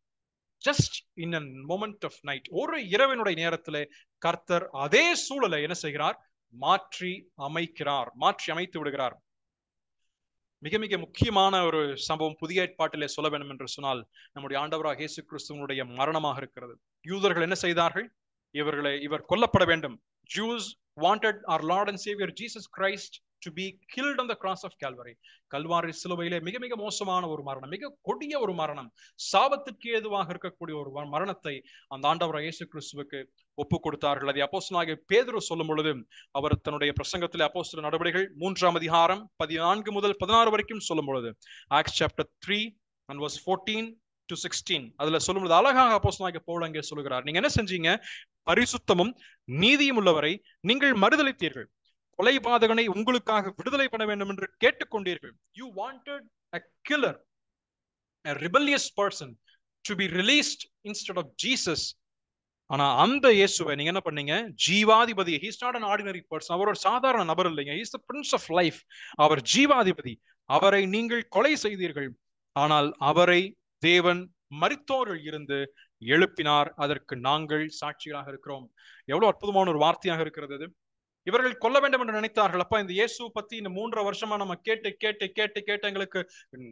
just in a moment of night, ஒரு இரவினுடைய நேரத்திலே கர்த்தர் அதே சூழலை என்ன செய்கிறார்? மாற்றி அமைத்து விடுகிறார். மிக மிக முக்கியமான ஒரு சம்பவம் புதிய ஏற்பாட்டிலே சொல்ல வேண்டும் என்று சொன்னால் நம்முடைய ஆண்டவராக இயேசு கிறிஸ்துவனுடைய மரணமாக இருக்கிறது. யூதர்கள் என்ன செய்தார்கள்? இவர் கொல்லப்பட வேண்டும். Jews wanted our Lord and Savior Jesus Christ to be killed on the cross of Calvary. Kalvari சிலுவையிலே மிக மிக மோசமான ஒரு மரணம், மிக கொடிய ஒரு மரணம், சாபத்திற்கு ஏதுவாக இருக்கக்கூடிய ஒரு மரணத்தை அந்த ஆண்டவராக இயேசு கிறிஸ்துவுக்கு ஒப்பு கொடுத்தார்கள். அதை அப்போஸ்தலனாகிய பேதுரு சொல்லும் பொழுது அவர் தன்னுடைய பிரசங்கத்திலே அப்போஸ்தலர் நடவடிக்கைகள் 3ஆம் அதிகாரம் 14 முதல் 16 வரைக்கும் சொல்லும் பொழுது, Acts chapter 3 and verse 14 to 16 அதுல சொல்லும் பொழுது அழகாக அப்போஸ்தலனாகிய பவுல் அங்கே சொல்லுகிறார், நீங்க என்ன செஞ்சீங்க? பரிசுத்தமும் நீதியும் உள்ளவரை நீங்கள் மறுதலித்தீர்கள், கொலைபாதகனை உங்களுக்காக விடுதலை பண்ண வேண்டும் என்று கேட்டுக்கொண்டீர்கள். You wanted a killer, a rebellious person to be released instead of Jesus. ஆனா அந்த இயேசுவை நீங்க என்ன பண்ணீங்க? ஜீவாதிபதி. He is not an ordinary person. அவர் ஒரு சாதாரண நபர் இல்லைங்க. He is the Prince of Life. அவர் ஜீவாதிபதி. அவரை நீங்கள் கொலை செய்தீர்கள். ஆனால் அவரை தேவன் மரித்தோரில் இருந்து எழுப்பினார். அதற்கு நாங்கள் சாட்சிகளாக இருக்கிறோம். எவ்வளவு அற்புதமான ஒரு வார்த்தையாக இருக்கிறது அது. இவர்கள் கொல்ல வேண்டும் என்று நினைத்தார்கள். அப்ப இந்த இயேசு பத்தி இந்த 3 வருஷமா நம்ம கேட்டு எங்களுக்கு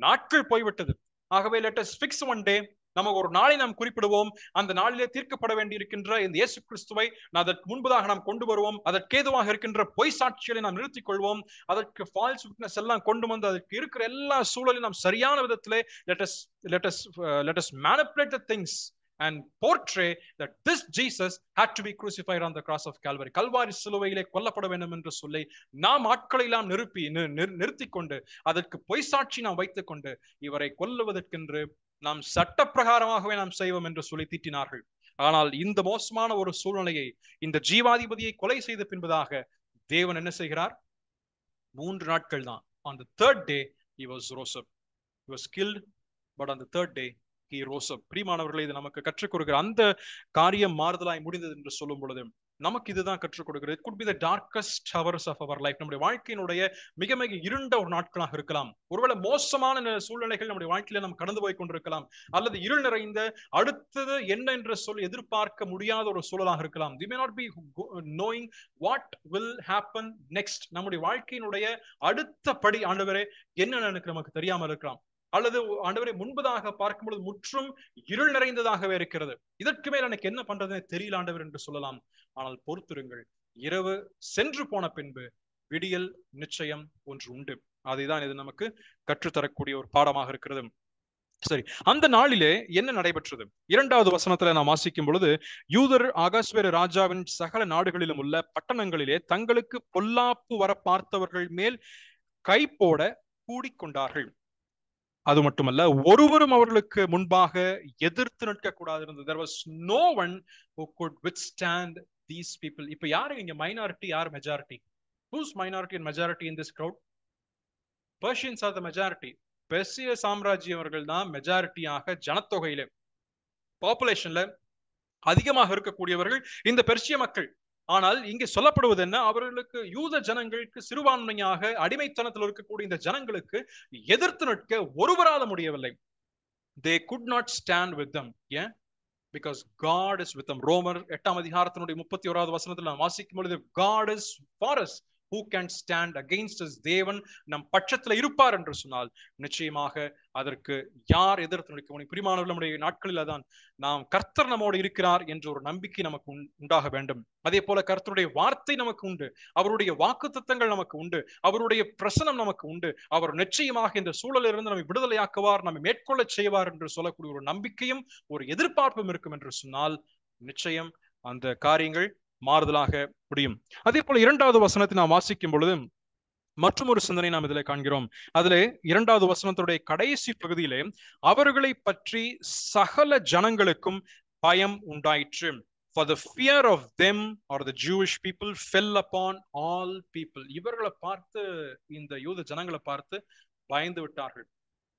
நாட்கள் போய்விட்டது. ஆகவே let us fix one day. நம்ம ஒரு நாளை நாம் குறிப்பிடுவோம். அந்த நாளிலே தீர்க்கப்பட வேண்டி இருக்கின்ற இந்த இயேசு கிறிஸ்துவை அதற்கு முன்பதாக நாம் கொண்டு வருவோம். அதற்கேதுவாக இருக்கின்ற பொய் சாட்சிகளை நாம் நிறுத்திக் கொள்வோம். அதற்கு ஃபால்ஸ் விட்னஸ் எல்லாம் கொண்டு வந்து அதற்கு இருக்கிற எல்லா சூழலையும் நாம் சரியான விதத்திலே let us manipulate the things and portray that this Jesus had to be crucified on the cross of Calvary. Kalvari சிலுவையிலே கொல்லப்பட வேண்டும் என்று சொல்லி நாம் ஆட்களை எல்லாம் நிறுத்திக் கொண்டு அதற்கு பொய் சாட்சி நாம் வைத்துக் கொண்டு இவரை கொல்லுவதற்கென்று நாம் சட்ட பிரகாரமாகவே நாம் செய்வோம் என்று சொல்லி தீட்டினார்கள். ஆனால் இந்த மோசமான ஒரு சூழ்நிலையை, இந்த ஜீவாதிபதியை கொலை செய்த பின்பதாக தேவன் என்ன செய்கிறார்? 3 நாட்கள் தான். On the 3rd day he was rose up. He was killed, but on the 3rd day he rose up. பிரியமானவர்களே, இது நமக்கு கற்றுக் கொடுக்கிற அந்த காரியம் மாறுதலாய் முடிந்தது என்று சொல்லும் பொழுது நமக்கு இதுதான் கற்றுக் கொடுக்கிறது. It could be the darkest hours of our life. நம்முடைய வாழ்க்கையினுடைய மிக மிக இருண்ட ஒரு நாட்களாக இருக்கலாம். ஒருவேளை மோசமான சூழ்நிலைகள் நம்முடைய வாழ்க்கையில நாம் கடந்து போய் கொண்டிருக்கலாம். அல்லது இருள் நிறைந்த அடுத்தது என்ன என்று சொல்லி எதிர்பார்க்க முடியாத ஒரு சூழலாக இருக்கலாம். We may not be knowing what will happen next. நம்முடைய வாழ்க்கையினுடைய அடுத்த படி ஆண்டவரே என்ன எனக்கு நமக்கு தெரியாமல் இருக்கலாம். அல்லது ஆண்டவரை முன்பதாக பார்க்கும்பொழுது முற்றும் இருள் நிறைந்ததாகவே இருக்கிறது. இதற்கு மேல் எனக்கு என்ன பண்றதுன்னு தெரியல ஆண்டவர் என்று சொல்லலாம். ஆனால் பொறுத்திருங்கள், இரவு சென்று போன பின்பு விடியல் நிச்சயம் ஒன்று உண்டு. அதைதான் இது நமக்கு கற்றுத்தரக்கூடிய ஒரு பாடமாக இருக்கிறது. சரி, அந்த நாளிலே என்ன நடைபெற்றது? 2வது வசனத்துல நாம் வாசிக்கும் பொழுது, யூதர் ஆகாஸ்வேரு ராஜாவின் சகல நாடுகளிலும் உள்ள பட்டணங்களிலே தங்களுக்கு பொல்லாப்பு வர பார்த்தவர்கள் மேல் கை போட கூடிக்கொண்டார்கள். அது மட்டுமல்ல, ஒருவரும் அவர்களுக்கு முன்பாக எதிர்த்து நிற்க கூடாது இருந்தது. There was no one who could withstand these people. இப்ப யாரு இங்க மைனாரிட்டி, யார் majority? Who's minority and majority in this crowd? Persians are the majority. Persia சாம்ராஜ்யம் அவர்கள் தான் மெஜாரிட்டியாக ஜனத்தொகையில, பாப்புலேஷன்ல அதிகமாக இருக்கக்கூடியவர்கள் இந்த பெர்சிய மக்கள். ஆனால் இங்கே சொல்லப்படுவது என்ன? அவர்களுக்கு, யூத ஜனங்களுக்கு, சிறுபான்மையாக அடிமைத்தனத்தில் இருக்கக்கூடிய இந்த ஜனங்களுக்கு எதிர்த்து நிற்க ஒருவரால முடியவில்லை. They could not stand with them. ஏன்? Because God is with them. ரோமர் 8ஆம் அதிகாரத்தினுடைய 31வது வசனத்தில் நாம் வாசிக்கும் பொழுது, God is for us. Who can stand against us? தேவன் நம் பட்சத்துல இருப்பார் என்று சொன்னால் நிச்சயமாக அதற்கு யார் எதிர்த்து நிற்க முடியும்? பிரியமானவர்களே, நம்முடைய நாட்களில் தான் நாம் கர்த்தர் நம்மோடு இருக்கிறார் என்ற ஒரு நம்பிக்கை நமக்கு உண்டாக வேண்டும். அதே போல கர்த்தருடைய வார்த்தை நமக்கு உண்டு, அவருடைய வாக்குத்தத்தங்கள் நமக்கு உண்டு, அவருடைய பிரசனம் நமக்கு உண்டு. அவர் நிச்சயமாக இந்த சூழலிலிருந்து நம்மை விடுதலையாக்குவார், நம்மை மேற்கொள்ள செய்வார் என்று சொல்லக்கூடிய ஒரு நம்பிக்கையும் ஒரு எதிர்பார்ப்பும் இருக்கும் என்று சொன்னால் நிச்சயம் அந்த காரியங்கள் மாறுதலாக முடியும். அதே போல 2வது வசனத்தை நாம் வாசிக்கும் பொழுது மற்றும் ஒரு சிந்தனை நாம் இதில் காண்கிறோம். அதிலே 2வது வசனத்துடைய கடைசி பகுதியிலே அவர்களை பற்றி சகல ஜனங்களுக்கும் பயம் உண்டாயிற்று. For the fear of them, or the Jewish people, fell upon all people. இவர்களை பார்த்து, இந்த யூத ஜனங்களை பார்த்து பயந்து விட்டார்கள்.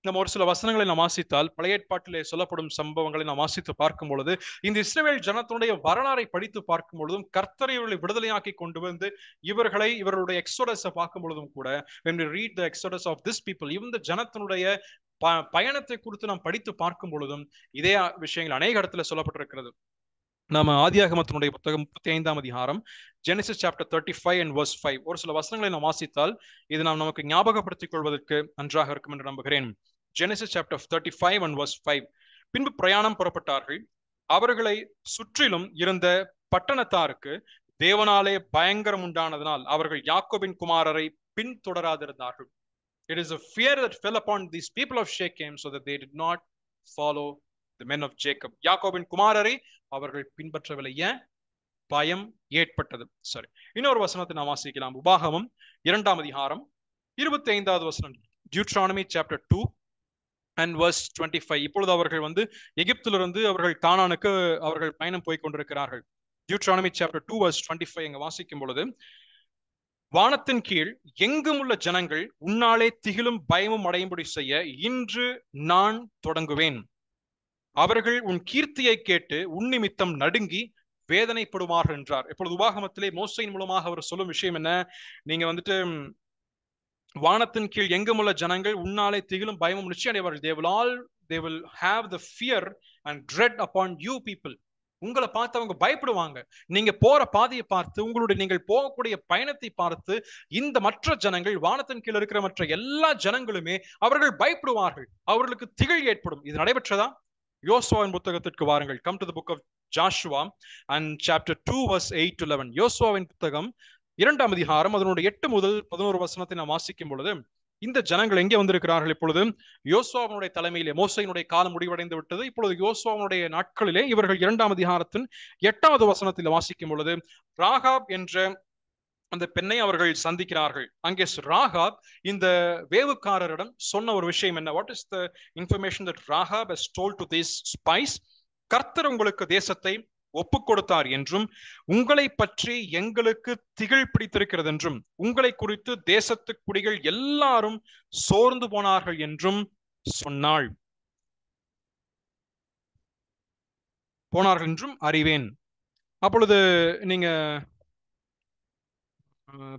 நம்ம ஒரு சில வசனங்களை நாம் வாசித்தால், பழைய ஏற்பாட்டிலே சொல்லப்படும் சம்பவங்களை நாம் வாசித்து பார்க்கும் பொழுது, இந்த இஸ்ரவேல் ஜனத்தினுடைய வரலாறை படித்து பார்க்கும் பொழுதும், கர்த்தரை இவர்களை விடுதலையாக்கி கொண்டு வந்து இவர்களுடைய எக்ஸோடஸை பார்க்கும் பொழுதும் கூட, when we read the exodus of this people, இந்த ஜனத்தினுடைய பயணத்தை குறித்து நாம் படித்து பார்க்கும் பொழுதும் இதே விஷயங்கள் அநேக இடத்துல சொல்லப்பட்டிருக்கிறது. நாம ஆதியாகமத்தினுடைய புத்தகம் 35ஆம் அதிகாரம் ஜெனிசிஸ் சாப்டர் 35 and verse 5 ஒரு சில வசனங்களை நாம் வாசித்தால் இது நாம் நமக்கு ஞாபகப்படுத்திக் கொள்வதற்கு நன்றாக இருக்கும் என்று நம்புகிறேன். Genesis chapter 35 and verse 5. பின்பு பிரயாணம் புறப்பட்டார்கள். அவர்களை சுற்றிலும் இருந்த பட்டணத்தாருக்கு தேவனாலே பயங்கரம் உண்டானதனால் அவர்கள் யாக்கோபின் குமாரரை பின்தொடராதிருந்தார்கள். It is a fear that fell upon these people of Shechem so that they did not follow the men of Jacob. யாக்கோபின் குமாரரை அவர்கள் பின்பற்றவில்லை. ஏன்? பயம் ஏற்பட்டது. சரி, இன்னொரு வசனத்தை நாம் வாசிக்கலாம். உபாகமம் 2ஆம் அதிகாரம் 25வது வசனம். Deuteronomy chapter 2 and verse 25. இப்பொழுது அவர்கள் எகிப்திலிருந்து அவர்கள் கானானுக்கு அவர்கள் பயணம் போய் கொண்டிருக்கிறார்கள். Deuteronomy chapter 2 verse 25 எங்க வாசிக்கும் பொழுது, வானத்தின் கீழ் எங்கும் உள்ள ஜனங்கள் உன்னாலே திகிலும் பயமும் அடையும்படி செய்ய இன்று நான் தொடங்குவேன். அவர்கள் உன் கீர்த்தியை கேட்டு உன் நிமித்தம் நடுங்கி வேதனைப்படுவார்கள் என்றார். இப்பொழுது உபாகமத்திலே மோசையின் மூலமாக அவர் சொல்லும் விஷயம் என்ன? நீங்க வானத்தின் கீழ் எங்கும் உள்ள ஜனங்கள் உன்னாலே திகிலும் பயமும் நிச்சயம் அடைவார்கள். They will have the fear and dread upon you people. உங்களை பார்த்து அவங்க பயப்படுவாங்க. நீங்க போற பாதையை பார்த்து, நீங்கள் போகக்கூடிய பயணத்தை பார்த்து இந்த மற்ற ஜனங்கள், வானத்தின் கீழ் இருக்கிற மற்ற எல்லா ஜனங்களுமே அவர்கள் பயப்படுவார்கள். அவர்களுக்கு திகில் ஏற்படும். இது நடைபெற்றதா? யோசுவாவின் புத்தகத்திற்கு வாருங்கள். Come to the book of Joshua and chapter 2 verse 8 to 11. யோசுவாவின் புத்தகம் 2ஆம் அதிகாரம் அதனுடைய 8 முதல் 11 வசனத்தை நாம் வாசிக்கும் பொழுது, இந்த ஜனங்கள் எங்கே வந்திருக்கிறார்கள்? இப்பொழுது யோசுவாவினுடைய தலைமையிலே மோசையினுடைய காலம் முடிவடைந்து விட்டது. இப்பொழுது யோசுவாவினுடைய நாட்களிலே இவர்கள் 2ஆம் அதிகாரத்தின் 8வது வசனத்தில் வாசிக்கும் பொழுது, ராகாப் என்ற அந்த பெண்ணை அவர்கள் சந்திக்கிறார்கள். அங்கே ராகாப் இந்த வேவுக்காரரிடம் சொன்ன ஒரு விஷயம் என்ன? What is the information that Rahab has told to this spies? கர்த்தர் உங்களுக்கு தேசத்தை ஒப்பு கொடுத்தார் என்றும், உங்களை பற்றி எங்களுக்கு திகில் பிடித்திருக்கிறது என்றும், உங்களை குறித்து தேசத்து குடிகள் எல்லாரும் சோர்ந்து போனார்கள் என்றும் சொன்னாள். போனார்கள் என்றும் அறிவேன். அப்பொழுது நீங்க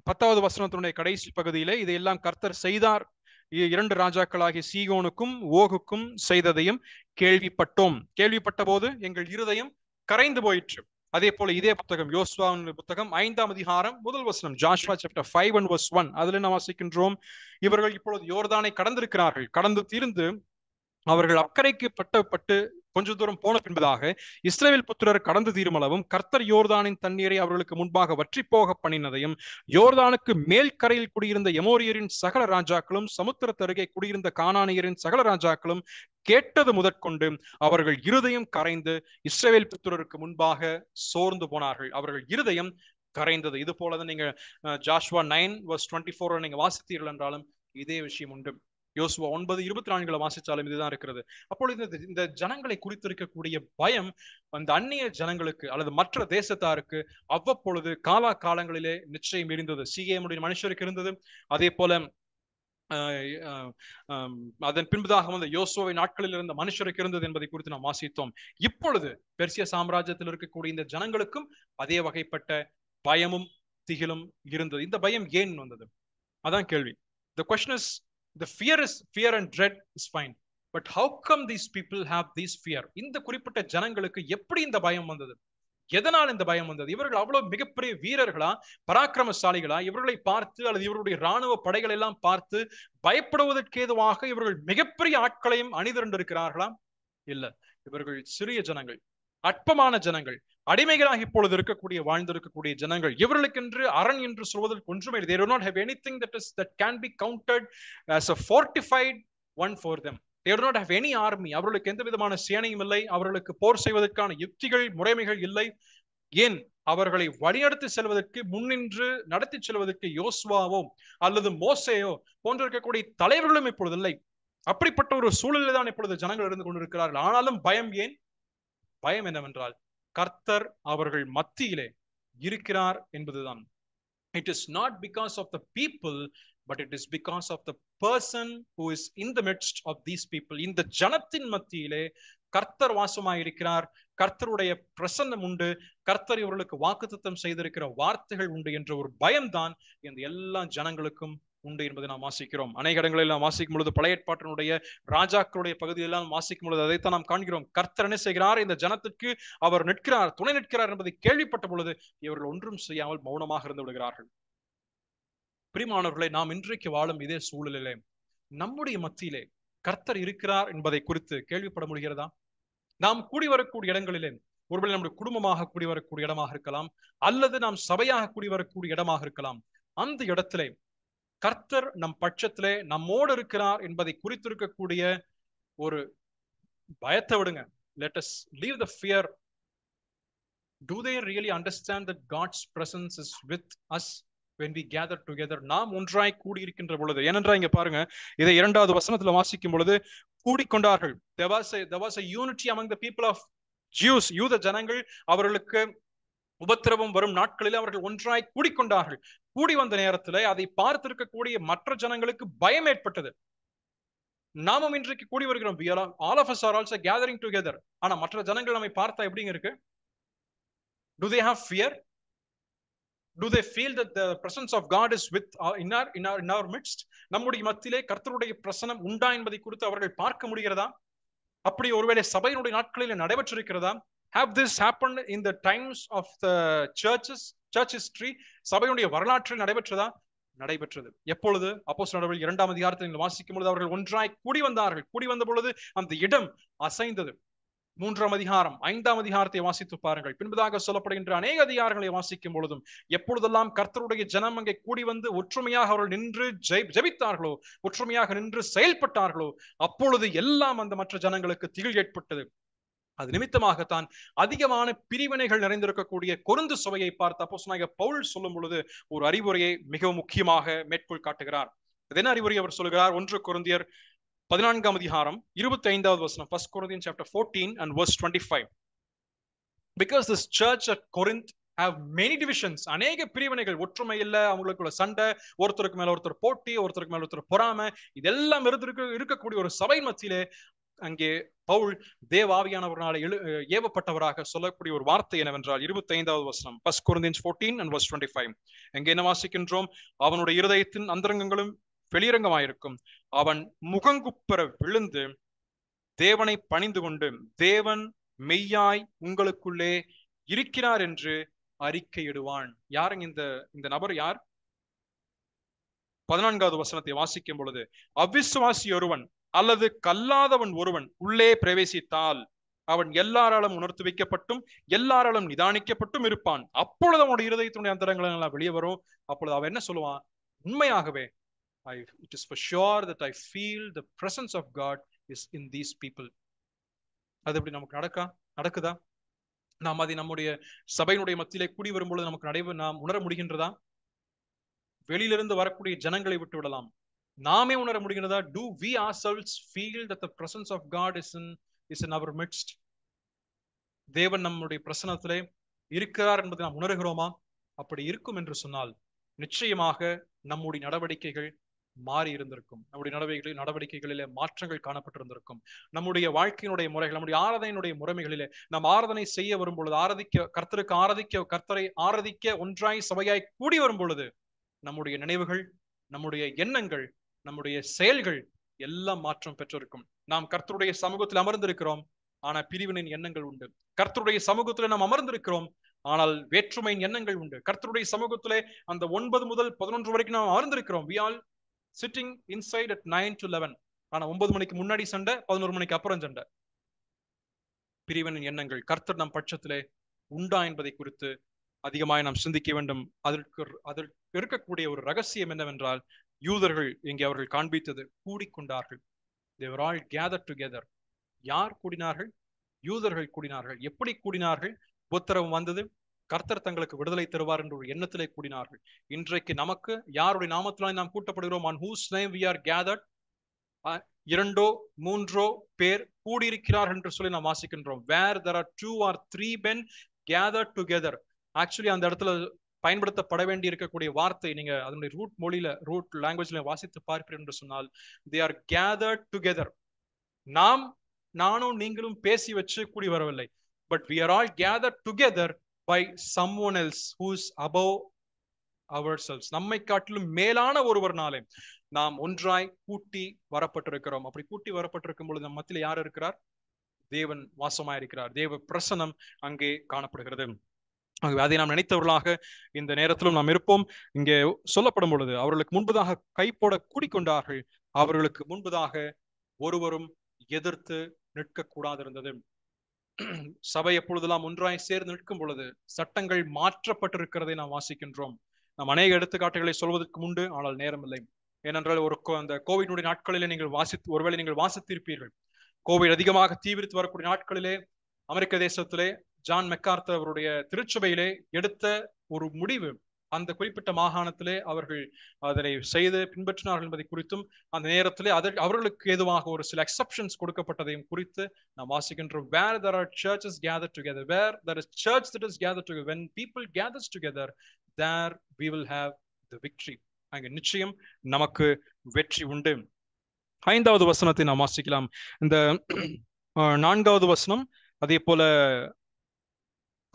10வது வசனத்தினுடைய கடைசி பகுதியிலே இதையெல்லாம் கர்த்தர் செய்தார், 2 ராஜாக்களாகிய சீகோனுக்கும் ஓகுக்கும் செய்ததையும் கேள்விப்பட்டோம். கேள்விப்பட்ட போது எங்கள் இருதயம் கரைந்து போயிற்று. அதே போல இதே புத்தகம் யோசுவாவின் புத்தகம் 5ஆம் அதிகாரம் முதல் வசனம், Joshua chapter 5 and verse 1. அதில் நாம் வாசிக்கின்றோம், இவர்கள் இப்பொழுது யோர்தானை கடந்திருக்கிறார்கள். கடந்து தீர்ந்து அவர்கள் அக்கறைக்கு பட்டு கொஞ்ச தூரம் போன பின்பதாக இஸ்ரவேல் புத்திரர் கடந்து தீருமளவும் கர்த்தர் யோர்தானின் தண்ணீரை அவர்களுக்கு முன்பாக வற்றி போக பண்ணினதையும், யோர்தானுக்கு மேல் கரையில் குடியிருந்த எமோரியரின் சகல ராஜாக்களும் சமுத்திரத்தருகே குடியிருந்த கானானியரின் சகல ராஜாக்களும் கேட்டது முதற்கொண்டு அவர்கள் இருதயம் கரைந்து இஸ்ரவேல் புத்திரருக்கு முன்பாக சோர்ந்து போனார்கள். அவர்கள் இருதயம் கரைந்தது. இது போலதான் நீங்க Joshua 9 verse 24 நீங்க வாசித்தீர்கள் என்றாலும் இதே விஷயம் உண்டு. யோசுவா 9:24 வாசிச்சாலும் இதுதான் இருக்கிறது. அப்பொழுது இந்த ஜனங்களை குறித்திருக்கக்கூடிய பயம் அந்த அந்நிய ஜனங்களுக்கு அல்லது மற்ற தேசத்தாருக்கு அவ்வப்பொழுது காலங்களிலே நிச்சயம் இருந்தது. சீகேமுடைய மனுஷருக்கு இருந்தது. அதே போல அதன் பின்பதாக யோசுவாவின் நாட்களில் இருந்த மனுஷருக்கு இருந்தது என்பதை குறித்து நாம் வாசித்தோம். இப்பொழுது பெர்சிய சாம்ராஜ்யத்தில் இருக்கக்கூடிய இந்த ஜனங்களுக்கும் அதே வகைப்பட்ட பயமும் திகிலும் இருந்தது. இந்த பயம் ஏன் வந்தது? அதான் கேள்வி. The question is, the fear and dread is fine, but how come these people have this fear? இந்த குறிப்பிட்ட ஜனங்களுக்கு எப்படி இந்த பயம் வந்தது? எதனால் இந்த பயம் வந்தது? இவர்கள் அவ்வளவு மிகப்பெரிய வீரர்களா, பராக்கிரமசாலிகளா? இவர்களை பார்த்து அல்லது இவருடைய இராணுவ படைகள் எல்லாம் பார்த்து பயப்படுவதற்கு ஏதுவாக இவர்கள் மிகப்பெரிய ஆட்களையும் அணிதிரண்டிருக்கிறார்களா? இல்ல, இவர்கள் சிறிய ஜனங்கள், அற்பமான ஜனங்கள், அடிமைகளாக இப்பொழுது வாழ்ந்திருக்கக்கூடிய ஜனங்கள். இவர்களுக்கென்று அரண் என்று சொல்வதற்கு ஒன்றுமே இல்லை. They do not have anything that can be counted as a fortified one for them. They do not have any army. அவர்களுக்கு எந்த விதமான சேனையும் இல்லை. அவர்களுக்கு போர் செய்வதற்கான யுக்திகள் முறைமைகள் இல்லை. ஏன்? அவர்களை வழிநடத்தி செல்வதற்கு, முன்னின்று நடத்தி செல்வதற்கு யோசுவாவோ அல்லது மோசேயோ போன்ற இருக்கக்கூடிய தலைவர்களும் இப்பொழுது இல்லை. அப்படிப்பட்ட ஒரு சூழலில் தான் இப்பொழுது ஜனங்கள் இருந்து கொண்டிருக்கிறார்கள். ஆனாலும் பயம் ஏன்? பயம் என்னவென்றால் கர்த்தர் அவர்கள் மத்தியிலே இருக்கிறார் என்பதுதான். It is not because of the people, but it is because of the person who is in the midst of these people. இந்த ஜனத்தின் மத்தியிலே கர்த்தர் வாசமாயிருக்கிறார். கர்த்தருடைய பிரசன்னம் உண்டு. கர்த்தர் இவர்களுக்கு வாக்குத்தத்தம் செய்திருக்கிற வார்த்தைகள் உண்டு என்ற ஒரு பயம்தான் இந்த எல்லா ஜனங்களுக்கும் உண்டு என்பதை நாம் வாசிக்கிறோம். அநேக இடங்களில் நாம் வாசிக்கும் பொழுது பழைய ஏற்பாட்டினுடைய ராஜாக்களுடைய பகுதியெல்லாம் வாசிக்கும் பொழுது அதைத்தான் நாம் காண்கிறோம். கர்த்தர் என்ன செய்கிறார்? இந்த ஜனத்திற்கு அவர் நிற்கிறார், துணை நிற்கிறார் என்பதை கேள்விப்பட்ட பொழுது இவர்கள் ஒன்றும் செய்யாமல் மௌனமாக இருந்து விடுகிறார்கள். பிரியமானவர்களை, நாம் இன்றைக்கு வாழும் இதே சூழலிலே நம்முடைய மத்தியிலே கர்த்தர் இருக்கிறார் என்பதை குறித்து கேள்விப்பட முடிகிறதா? நாம் கூடி வரக்கூடிய இடங்களிலே, ஒருவேளை நம்முடைய குடும்பமாக கூடி வரக்கூடிய இடமாக இருக்கலாம், அல்லது நாம் சபையாக கூடி வரக்கூடிய இடமாக இருக்கலாம். அந்த இடத்திலே கர்த்தர் நம் பட்சத்திலே நம்மோடு இருக்கிறார் என்பதை குறித்திருக்கக்கூடிய ஒரு பயத்தை விடுங்க. Let us leave the fear. Do they really understand that God's presence is with us when we gather together? நாம் ஒன்றாய் கூடியிருக்கின்ற பொழுது, ஏனென்றால் இங்க பாருங்க, இதை 2வது வசனத்துல வாசிக்கும் பொழுது கூடிக்கொண்டார்கள். There was a unity among the people of Jews. யூத ஜனங்கள், அவர்களுக்கு உபத்திரவம் வரும் நாட்களில் அவர்கள் ஒன்றாய் கூடிக்கொண்டார்கள். கூடி வந்த நேரத்தில் அதை பார்த்திருக்கக்கூடிய மற்ற ஜனங்களுக்கு பயம் ஏற்பட்டது. நாமும் இன்றைக்கு கூடி வருகிறோம். All of us are also gathering together. ஆனா மற்ற ஜனங்கள் நம்மை பார்த்தா எப்படிங்க இருக்கு? Do they have fear? Do they feel that the presence of God is with in our midst? நம்முடைய மத்தியிலே கர்த்தருடைய பிரசன்னம் உண்டா என்பதை குறித்து அவர்கள் பார்க்க முடிகிறதா? அப்படி ஒருவேளை சபையினுடைய நாட்களில் நடைபெற்றிருக்கிறதா? Have this happened in the times of the church history? சபையினுடைய வரலாற்றில் நடைபெற்றதா? நடைபெற்றது. எப்பொழுது? அப்போஸ்தலர் நடவடிக்கைகள் 2ஆம் அதிகாரத்தில் வாசிக்கும் பொழுது அவர்கள் ஒன்றாய் கூடி வந்தார்கள். கூடி வந்த பொழுது அந்த இடம் அசைந்தது. 3ஆம் அதிகாரம் 5ஆம் அதிகாரத்தை வாசித்து பாருங்கள். பின்பதாக சொல்லப்படுகின்ற அநேக அதிகாரங்களை வாசிக்கும் பொழுதும் எப்பொழுதெல்லாம் கர்த்தருடைய ஜனம் அங்கே கூடி வந்து ஒற்றுமையாக அவர்கள் நின்று ஜெபித்தார்களோ, ஒற்றுமையாக நின்று செயல்பட்டார்களோ, அப்பொழுது எல்லாம் அந்த மற்ற ஜனங்களுக்கு திகில் ஏற்பட்டது. அது நிமித்தமாகத்தான் அதிகமான பிரிவினைகள் நிறைந்திருக்கக்கூடிய கொரிந்து சபையை பார்த்து அப்போஸ்தலனாகிய பவுல் சொல்லும் பொழுது ஒரு அறிவுரையை மிகவும் முக்கியமாக மேற்கோள் காட்டுகிறார். என்ன அறிவுரை அவர் சொல்கிறார்? 1 கொரிந்தியர் 14ஆம் அதிகாரம் 25வது வசனம். 1 Corinthians chapter 14 and verse 25. Because this church at Corinth have many divisions. அநேக பிரிவினைகள், ஒற்றுமை இல்ல, அவங்களுக்குள்ள சண்டை, ஒருத்தருக்கு மேல ஒருத்தர் போட்டி, ஒருத்தருக்கு மேல ஒருத்தர் பொறாமை, இதெல்லாம் இருக்கக்கூடிய ஒரு சபை மத்தியிலே அங்கே பவுல் தேவாவியானவரால் ஏவப்பட்டவராக சொல்லக்கூடிய ஒரு வார்த்தை என்னவென்றால் 25வது வசனம். 1 Corinthians 14 and verse 25. எங்கே என்ன வாசிக்கின்றோம்? அவனுடைய இருதயத்தின் அந்தரங்கங்களும் வெளியரங்கமாயிருக்கும். அவன் முகங்குப்புற விழுந்து தேவனை பணிந்து கொண்டு, தேவன் மெய்யாய் உங்களுக்குள்ளே இருக்கிறார் என்று அறிக்கையிடுவான். யாருங்க இந்த நபர்? யார்? 14வது வசனத்தை வாசிக்கும் பொழுது, அவிசுவாசி ஒருவன் அல்லது கல்லாதவன் ஒருவன் உள்ளே பிரவேசித்தால் அவன் எல்லாராலும் உணர்த்து வைக்கப்பட்டும் எல்லாராலும் நிதானிக்கப்பட்டும் இருப்பான். அப்பொழுது அவனுடைய இருதயத்தினுடைய அந்தரங்கள் எல்லாம் வெளியே வரும். அப்பொழுது அவன் என்ன சொல்லுவான்? உண்மையாகவே it is for sure that I feel the presence of God is in these people. அது எப்படி நமக்கு நடக்குதா? நாம் அதை நம்முடைய சபையினுடைய மத்தியிலே கூடி வரும்பொழுது நமக்கு நாம் உணர முடிகின்றதா? வெளியிலிருந்து வரக்கூடிய ஜனங்களை விட்டு விடலாம், நாமே உணர முடிகிறதா? Do we ourselves feel that the presence of God is in our midst? தேவன் நம்முடைய பிரசன்னத்திலே இருக்கிறார் என்பதை நாம் உணர்கிறோமா? அப்படி இருக்கும் என்று சொன்னால் நிச்சயமாக நம்முடைய நடவடிக்கைகள் மாறி இருந்திருக்கும். நம்முடைய நடவடிக்கைகளிலே மாற்றங்கள் காணப்பட்டிருந்திருக்கும். நம்முடைய வாழ்க்கையினுடைய முறைகள், நம்முடைய ஆராதனையினுடைய முறைமைகளிலே நாம் ஆராதனை செய்ய வரும் பொழுது, கர்த்தரை ஆராதிக்க ஒன்றாய் சபையாய் கூடி வரும் பொழுது நம்முடைய நினைவுகள், நம்முடைய எண்ணங்கள், நம்முடைய செயல்கள் எல்லாம் மாற்றம் பெற்றிருக்கும். நாம் கர்த்தருடைய சமூகத்தில் அமர்ந்திருக்கிறோம், ஆனா பிரிவினின் எண்ணங்கள் உண்டு. கர்த்தருடைய சமூகத்தில் நாம் அமர்ந்திருக்கிறோம், ஆனால் வேற்றுமையின் எண்ணங்கள் உண்டு. கர்த்தருடைய சமூகத்திலே அந்த 9 முதல் 11 வரைக்கும் நாம் அமர்ந்திருக்கிறோம். we all sitting inside at 9 to 11. ஆனா 9 மணிக்கு முன்னாடி சண்டை, 11 மணிக்கு அப்புறம் சண்டை. பிரிவினின் எண்ணங்கள் கர்த்தர் நம் பட்சத்திலே உண்டா என்பதை குறித்து அதிகமாக நாம் சிந்திக்க வேண்டும். அதற்கு இருக்கக்கூடிய ஒரு ரகசியம் என்னவென்றால், யூதர்கள் இங்கே அவர்கள் காண்பித்தது கூடிக்கொண்டார்கள். they were all gathered together. யார் கூடினார்கள்? யூதர்கள் கூடினார்கள். எப்படி கூடினார்கள்? உபத்திரவம் வந்தது, கர்த்தர் தங்களுக்கு விடுதலை தருவார் என்ற ஒரு எண்ணத்திலே கூடினார்கள். இன்றைக்கு நமக்கு யாருடைய நாமத்தினாலே நாம் கூட்டப்படுகிறோம்? on whose name we are gathered. 2 3 பேர் கூடியிருக்கிறார்கள் என்று சொல்லி நாம் வாசிக்கின்றோம். where there are 2 or 3 men gathered together. Actually அந்த இடத்துல பயன்படுத்தப்பட வேண்டி இருக்கக்கூடிய வார்த்தை, நீங்க அதனுடைய ரூட் லாங்குவேஜ்ல வாசித்து பார்ப்பீர்கள் என்று சொன்னால், they are gathered together. நானும் நீங்களும் பேசி வச்சு கூடி வரவில்லை, but we are all gathered together by someone else who is above ourselves. நம்மை காட்டிலும் மேலான ஒருவர்னாலே நாம் ஒன்றாய் கூட்டி வரப்பட்டிருக்கிறோம். அப்படி கூட்டி வரப்பட்டிருக்கும் பொழுது நம் மத்தியில் யார் இருக்கிறார்? தேவன் வாசமாயிருக்கிறார். தேவ பிரசனம் அங்கே காணப்படுகிறது. அதை நாம் நினைத்தவர்களாக இந்த நேரத்திலும் நாம் இருப்போம். இங்கே சொல்லப்படும் பொழுது அவர்களுக்கு முன்பதாக கைப்போட கூடிக்கொண்டார்கள், அவர்களுக்கு முன்பதாக ஒருவரும் எதிர்த்து நிற்கக்கூடாது இருந்தது. சபை எப்பொழுதெல்லாம் ஒன்றாய் சேர்ந்து நிற்கும் பொழுது சட்டங்கள் மாற்றப்பட்டிருக்கிறதை நாம் வாசிக்கின்றோம். நாம் அநேக எடுத்துக்காட்டுகளை சொல்வதற்கு உண்டு, ஆனால் நேரம் இல்லை. ஏனென்றால் அந்த கோவிடுடைய நாட்களிலே நீங்கள் ஒருவேளை நீங்கள் வாசித்திருப்பீர்கள். கோவிட் அதிகமாக தீவிரித்து வரக்கூடிய நாட்களிலே அமெரிக்க தேசத்திலே ஜான் மெக்கார்த்தர் அவருடைய திருச்சபையிலே எடுத்த ஒரு முடிவு, அந்த குறிப்பிட்ட மாகாணத்திலே அவர்கள் அதனை செய்து பின்பற்றினார்கள் என்பதை குறித்தும், அந்த நேரத்திலே அவர்களுக்கு ஏதுவாக ஒரு சில எக்ஸப்ஷன்ஸ் கொடுக்கப்பட்டதையும் குறித்து நாம் வாசிக்கின்றோம். Where there are churches gathered together, where there is church that is gathered together, when people gathers together, there we will have the victory. அங்க நிச்சயம் நமக்கு வெற்றி உண்டு. 5வது வசனத்தை நாம் வாசிக்கலாம். இந்த 4வது வசனம், அதே போல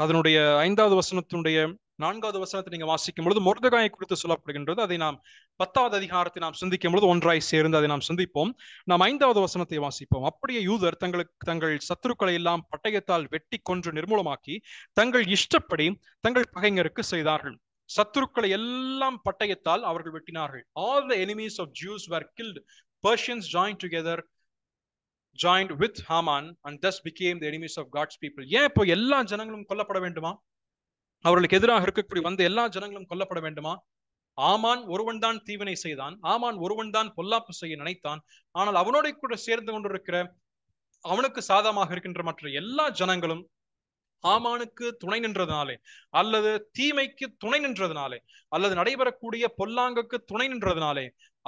அதனுடைய 5வது வசனத்தினுடைய 4வது வசனத்தை நீங்க வாசிக்கும் பொழுது மொர்தெகாயை குறித்து சொல்லப்படுகின்றது. அதை நாம் 10வது அதிகாரத்தை நாம் சிந்திக்கும் பொழுது ஒன்றாய் சேர்ந்து அதை நாம் சிந்திப்போம். நாம் 5வது வசனத்தை வாசிப்போம். அப்படியே யூதர் தங்கள் சத்துருக்களை எல்லாம் பட்டயத்தால் வெட்டி கொன்று நிர்மூலமாக்கி தங்கள் இஷ்டப்படி தங்கள் பகைஞருக்கு செய்தார்கள். சத்துருக்களை எல்லாம் பட்டயத்தால் அவர்கள் வெட்டினார்கள். All the enemies of Jews were killed. Persians joined with Haman and thus became the enemies of God's people. ஏன் இப்போ எல்லா ஜனங்களும் கொல்லப்பட வேண்டுமா? அவர்களுக்கு எதிராக இருக்கக்கூடிய வந்த எல்லா ஜனங்களும் கொல்லப்பட வேண்டுமா? ஆமான் ஒருவன் தான் தீவினை செய்தான், ஆமான் ஒருவன் தான் பொல்லாப்பு செய்ய நினைத்தான். ஆனால் அவனோட கூட சேர்ந்து கொண்டிருக்கிற அவனுக்கு சாதமாக இருக்கின்ற மற்ற எல்லா ஜனங்களும் ஆமானுக்கு துணை நின்றதுனாலே, அல்லது தீமைக்கு துணை நின்றதுனாலே, அல்லது நடைபெறக்கூடிய பொல்லாங்குக்கு துணை நின்றதுனாலே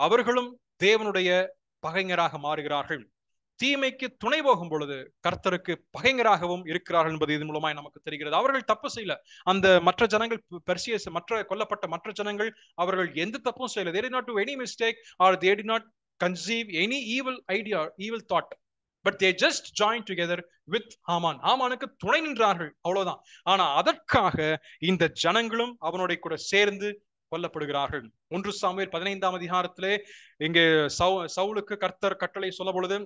அவர்களும் தேவனுடைய பகைஞராக மாறுகிறார்கள். தீமைக்கு துணை போகும் பொழுது கர்த்தருக்கு பகைஞராகவும் இருக்கிறார்கள் என்பது இதன் மூலமாய் நமக்கு தெரிகிறது. அவர்கள் தப்பு செய்யல. அந்த மற்ற ஜனங்கள், கொல்லப்பட்ட மற்ற ஜனங்கள், அவர்கள் எந்த தப்பும் செய்யல. They did not do any mistake or they did not conceive any evil idea, evil thought, but they just joined together with Haman. ஹாமானுக்கு துணை நின்றார்கள், அவ்வளவுதான். ஆனா அதற்காக இந்த ஜனங்களும் அவனோட கூட சேர்ந்து கொல்லப்படுகிறார்கள். 1 சாமுவேல் 15ஆம் அதிகாரத்திலே இங்கே சவுலுக்கு கர்த்தர் கட்டளை சொல்ல பொழுது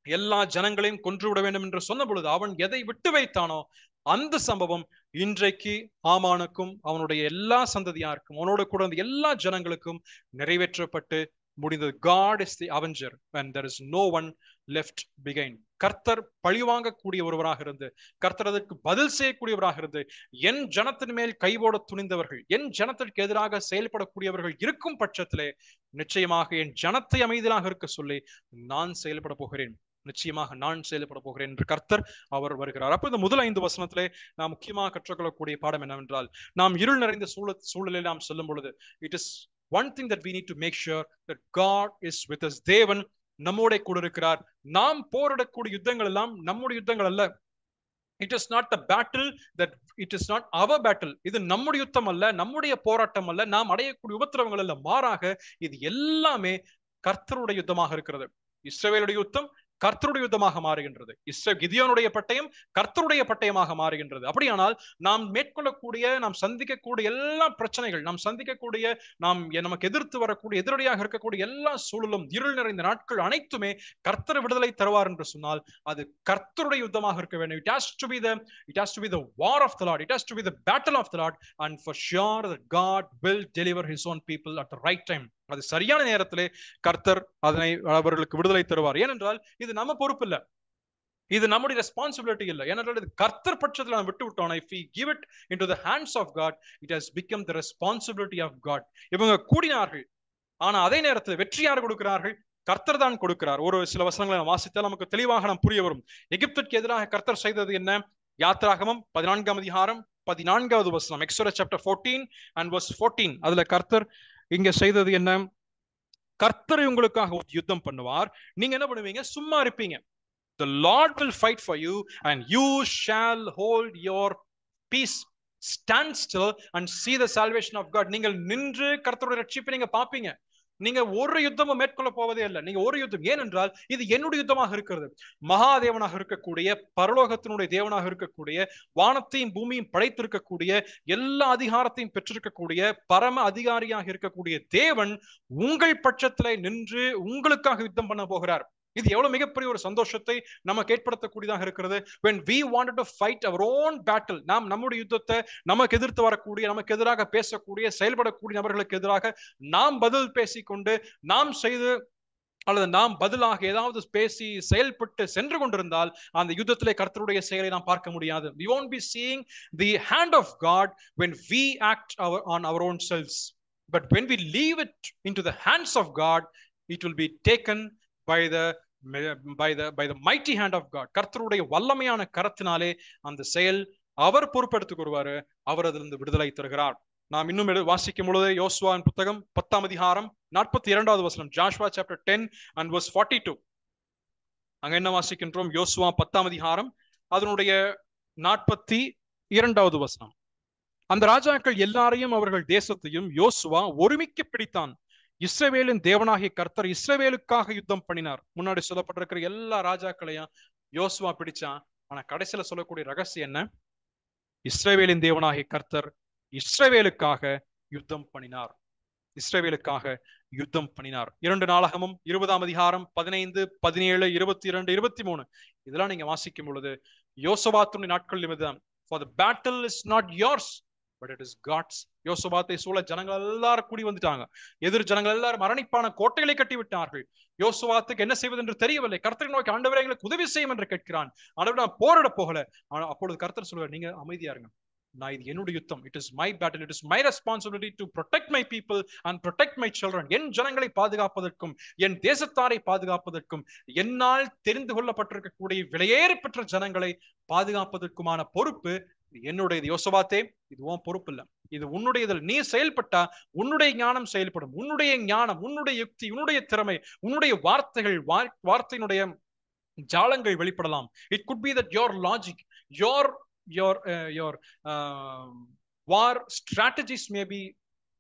எல்லா ஜனங்களையும் கொன்றுவிட வேண்டும் என்று சொன்ன பொழுது அவன் எதை விட்டு வைத்தானோ அந்த சம்பவம் இன்றைக்கு ஆமானுக்கும் அவனுடைய எல்லா சந்ததியாருக்கும் அவனோட கூட எல்லா ஜனங்களுக்கும் நிறைவேற்றப்பட்டு முடிந்தது. God is the avenger when there is no one left behind. கர்த்தர் பழிவாங்கக்கூடிய ஒருவராக இருந்து, கர்த்தர் அதற்கு பதில் செய்யக்கூடியவராக இருந்து, என் ஜனத்தின் மேல் கைவோட துணிந்தவர்கள், என் ஜனத்திற்கு எதிராக செயல்படக்கூடியவர்கள் இருக்கும் பட்சத்திலே நிச்சயமாக என் ஜனத்தை அமைதியாக இருக்க சொல்லி நான் செயல்பட போகிறேன், நிச்சயமாக நான் செயல்பட போகிறேன் என்று கர்த்தர் அவர் வருகிறார். அப்போ இந்த முதல் 5 வசனத்திலே நாம் முக்கியமாக கற்றுக்கொள்ளக்கூடிய பாடம் என்னவென்றால், நாம் இருள் நிறைந்த சூழலில் நாம் சொல்லும் பொழுது it is one thing that we need to make sure that God is with us. தேவன் நம்மோட கூட இருக்கிறார். நாம் போரிடக்கூடிய யுத்தங்கள் எல்லாம் நம்முடைய யுத்தங்கள் அல்ல. It is not the battle that it is not our battle. இது நம்முடைய யுத்தம் அல்ல, நம்முடைய போராட்டம் அல்ல, நாம் அடையக்கூடிய உபத்திரவங்கள் அல்ல. மாறாக இது எல்லாமே கர்த்தருடைய யுத்தமாக இருக்கிறது. இஸ்ரவேலுடைய யுத்தம் கர்த்தருடைய யுத்தமாக மாறுகின்றது. கிதியோனுடைய பட்டயம் கர்த்தருடைய பட்டயமாக மாறுகின்றது. அப்படியானால் நாம் மேற்கொள்ளக்கூடிய, நாம் சந்திக்கக்கூடிய எல்லா பிரச்சனைகள், நாம் சந்திக்கக்கூடிய, நமக்கு எதிர்த்து வரக்கூடிய, எதிரடியாக இருக்கக்கூடிய எல்லா சூழலும், இருள் நிறைந்த நாட்கள் அனைத்துமே கர்த்தர் விடுதலை தருவார் என்று சொன்னால் அது கர்த்தருடைய யுத்தமாக இருக்க வேண்டும். It has to be the war of the Lord. It has to be the battle of the Lord, and for sure that God will deliver his own people at the right time. அது சரியான நேரத்திலே கர்த்தர் அதனை அவர்களுக்கு விடுதலை தருவார். ஏனென்றால் இது நம்ம பொறுப்பு இல்ல, இது நம்முடைய ரெஸ்பான்சிபிலிட்டி இல்லை. ஏனென்றால் இது கர்த்தர் பட்சத்தில் நாம் விட்டு விட்டோம். If we give it into the hands of God, it has become the responsibility of God. இவங்க கூடினார்கள், ஆனா அதே நேரத்தில் வெற்றி யார் கொடுக்கிறார்கள்? கர்த்தர் தான் கொடுக்கிறார். ஒரு சில வசனங்களை நாம் வாசித்தால் நமக்கு தெளிவாக நாம் புரிய வரும். எகிப்திற்கு எதிராக கர்த்தர் செய்தது என்ன? யாத்ராகமம் 14ஆம் அதிகாரம் 14வது வசனம், Exodus chapter 14 and verse 14. அதுல கர்த்தர் இங்க செய்தது என்ன? கர்த்தர் உங்களுக்காக யுத்தம் பண்ணுவார், நீங்க என்ன பண்ணுவீங்க? சும்மா இருப்பீங்க. The Lord will fight for you and you shall hold your peace. Stand still and see the salvation of God. நீங்கள் நின்று கர்த்தருடைய ரட்சிப்பை நீங்க பாப்பீங்க. நீங்க ஒரு யுத்தமும் மேற்கொள்ள போவதே இல்லை. நீங்க ஒரு யுத்தம், ஏனென்றால் இது என்னுடைய யுத்தமாக இருக்கிறது. மகாதேவனாக இருக்கக்கூடிய, பரலோகத்தினுடைய தேவனாக இருக்கக்கூடிய, வானத்தையும் பூமியும் படைத்திருக்கக்கூடிய, எல்லா அதிகாரத்தையும் பெற்றிருக்கக்கூடிய, பரம அதிகாரியாக இருக்கக்கூடிய தேவன் உங்கள் பட்சத்திலே நின்று உங்களுக்காக யுத்தம் பண்ண போகிறார். இது எவ்வளவு மிகப்பெரிய ஒரு சந்தோஷத்தை நமக்கு ஏற்படுத்தக்கூடியதாக இருக்கிறது. when we wanted to fight our own battle, நாம் நம்முடைய யுத்தத்தை, நமக்கு எதிர்த்து வரக்கூடிய, நமக்கு எதிராக பேசக்கூடிய, செயல்படக்கூடிய நபர்களுக்கு எதிராக நாம் பதில் பேசிக்கொண்டு, நாம் செய்து அல்லது நாம் பதிலாக ஏதாவது பேசி செயல்பட்டு சென்று கொண்டிருந்தால் அந்த யுத்தத்திலே கர்த்தருடைய செயலை நாம் பார்க்க முடியாது. we won't be seeing the hand of God when we act on our own selves, but when we leave it into the hands of God, it will be taken by the mighty hand of God. கர்த்தருடைய வல்லமையான கரத்தினாலே அந்த செயல் அவர் பொறுப்பெடுத்துக் கொள்வாரு. அவர் அதிலிருந்து விடுதலை தருகிறார். நாம் இன்னும் வாசிக்கும் பொழுது யோசுவாவின் புத்தகம் 10ஆம் அதிகாரம் 42வது வசனம், Joshua chapter 10 and verse 42. அங்க என்ன வாசிக்கின்றோம்? யோசுவா 10ஆம் அதிகாரம் அதனுடைய 42வது வசனம். அந்த ராஜாக்கள் எல்லாரையும் அவர்கள் தேசத்தையும் யோசுவா ஒருமிக்க பிடித்தான். இஸ்ரவேலின் தேவனாகிய கர்த்தர் இஸ்ரவேலுக்காக யுத்தம் பண்ணினார். முன்னாடி சொல்லப்பட்டிருக்கிற எல்லா ராஜாக்களையும் யோசுவா பிடிச்சான். ஆனா கடைசியில சொல்லக்கூடிய ரகசியம் என்ன? இஸ்ரவேலின் தேவனாகிய கர்த்தர் இஸ்ரவேலுக்காக யுத்தம் பண்ணினார். இஸ்ரவேலுக்காக யுத்தம் பண்ணினார். 2 நாளாகமும் 20ஆம் அதிகாரம் 15, 17, 22, 23 இதெல்லாம் நீங்க வாசிக்கும் பொழுது யோசபாத்துடைய நாட்கள் நிமித்தம், for the battle is not yours but it is God's. யோசபாத்தை சூழ ஜனங்கள் எல்லாரும் கூடி வந்துட்டாங்க. எதிர் ஜனங்கள் எல்லாரும் மரணிப்பான கோட்டைகளை கட்டி விட்டார்கள். யோசுவாத்துக்கு என்ன செய்வது என்று தெரியவில்லை. கர்த்தரை நோக்கி, ஆண்டவரே எங்களுக்கு உதவி செய்யும் என்று கேட்கிறான். ஆண்டவரே நான் போரிட போகல. அப்பொழுது கர்த்தர் சொல்வார், நீங்க அமைதியா இருங்க, நான் இது என்னுடைய யுத்தம். It is my battle, it is my responsibility to protect my people and protect my children. என் ஜனங்களை பாதுகாப்பதற்கும் என் தேசத்தாரை பாதுகாப்பதற்கும் என்னால் தெரிந்து கொள்ளப்பட்டிருக்கக்கூடிய விலையேறி பெற்ற ஜனங்களை பாதுகாப்பதற்குமான பொறுப்பு என்னுடையது. யோசபாத்தே, இது உன் பொறுப்பு இல்ல, இது உன்னுடையதில். நீ செயல்பட்டா உன்னுடைய ஞானம் செயல்படும். உன்னுடைய ஞானம், உன்னுடைய யுக்தி, உன்னுடைய திறமை, உன்னுடைய வார்த்தைகள், வார்த்தையினுடைய ஜாலங்கள் வெளிப்படலாம். It could be that your logic, your war strategies may be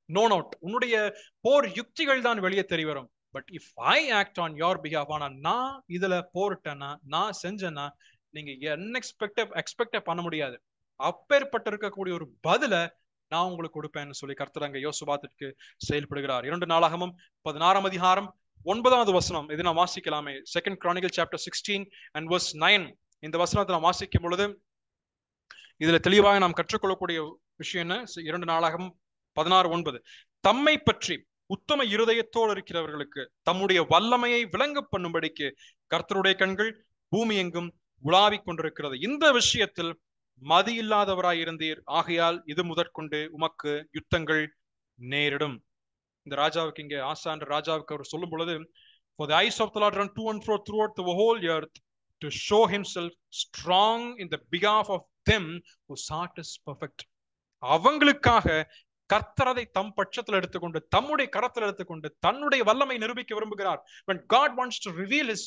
known out. உன்னுடைய போர் யுக்திகள் தான் வெளியே தெரிய வரும். But if I act on your behalf, ஆனா நான் இதுல போரிட்டேன்னா, நான் செஞ்சேன்னா, நீங்க என்ன எக்ஸ்பெக்ட் பண்ண முடியாது. அப்பேற்பட்டு இருக்கக்கூடிய ஒரு பதில நான் உங்களுக்கு கொடுப்பேன்னு சொல்லி கர்த்தர் அங்க யோசுபாத்திற்கு செயல்படுகிறார். 2 நாளாகமும் 16ஆம் அதிகாரம் 9வது வசனம், இது நான் வாசிக்கலாமே. 2 Chronicles chapter 16 and verse 9. இந்த வசனத்தை நான் வாசிக்கும் பொழுது இதுல தெளிவாக நாம் கற்றுக்கொள்ளக்கூடிய விஷயம் என்ன? 2 நாளாகமும் 16:9. தம்மை பற்றி உத்தம இருதயத்தோடு இருக்கிறவர்களுக்கு தம்முடைய வல்லமையை விளங்க பண்ணும்படிக்கு கர்த்தருடைய கண்கள் பூமி எங்கும் உலாவிக் கொண்டிருக்கிறது. இந்த விஷயத்தில் மதியில்லாதவராய் இருந்தீர், ஆகையால் இது முதற்கொண்டு உமக்கு யுத்தங்கள் நேரிடும். இந்த ராஜாவுக்கு, இங்க ஆசான்ற ராஜாவுக்கு அவர் சொல்லும் பொழுது, for the eyes of the Lord run to and fro throughout the whole earth to show himself strong in the behalf of them whose heart is perfect. அவங்களுக்காக கர்த்தரதை தம் பட்சத்தில் எடுத்துக்கொண்டு, தம்முடைய கரத்தில் எடுத்துக்கொண்டு தன்னுடைய வல்லமை நிரூபிக்க விரும்புகிறார். when God wants to reveal his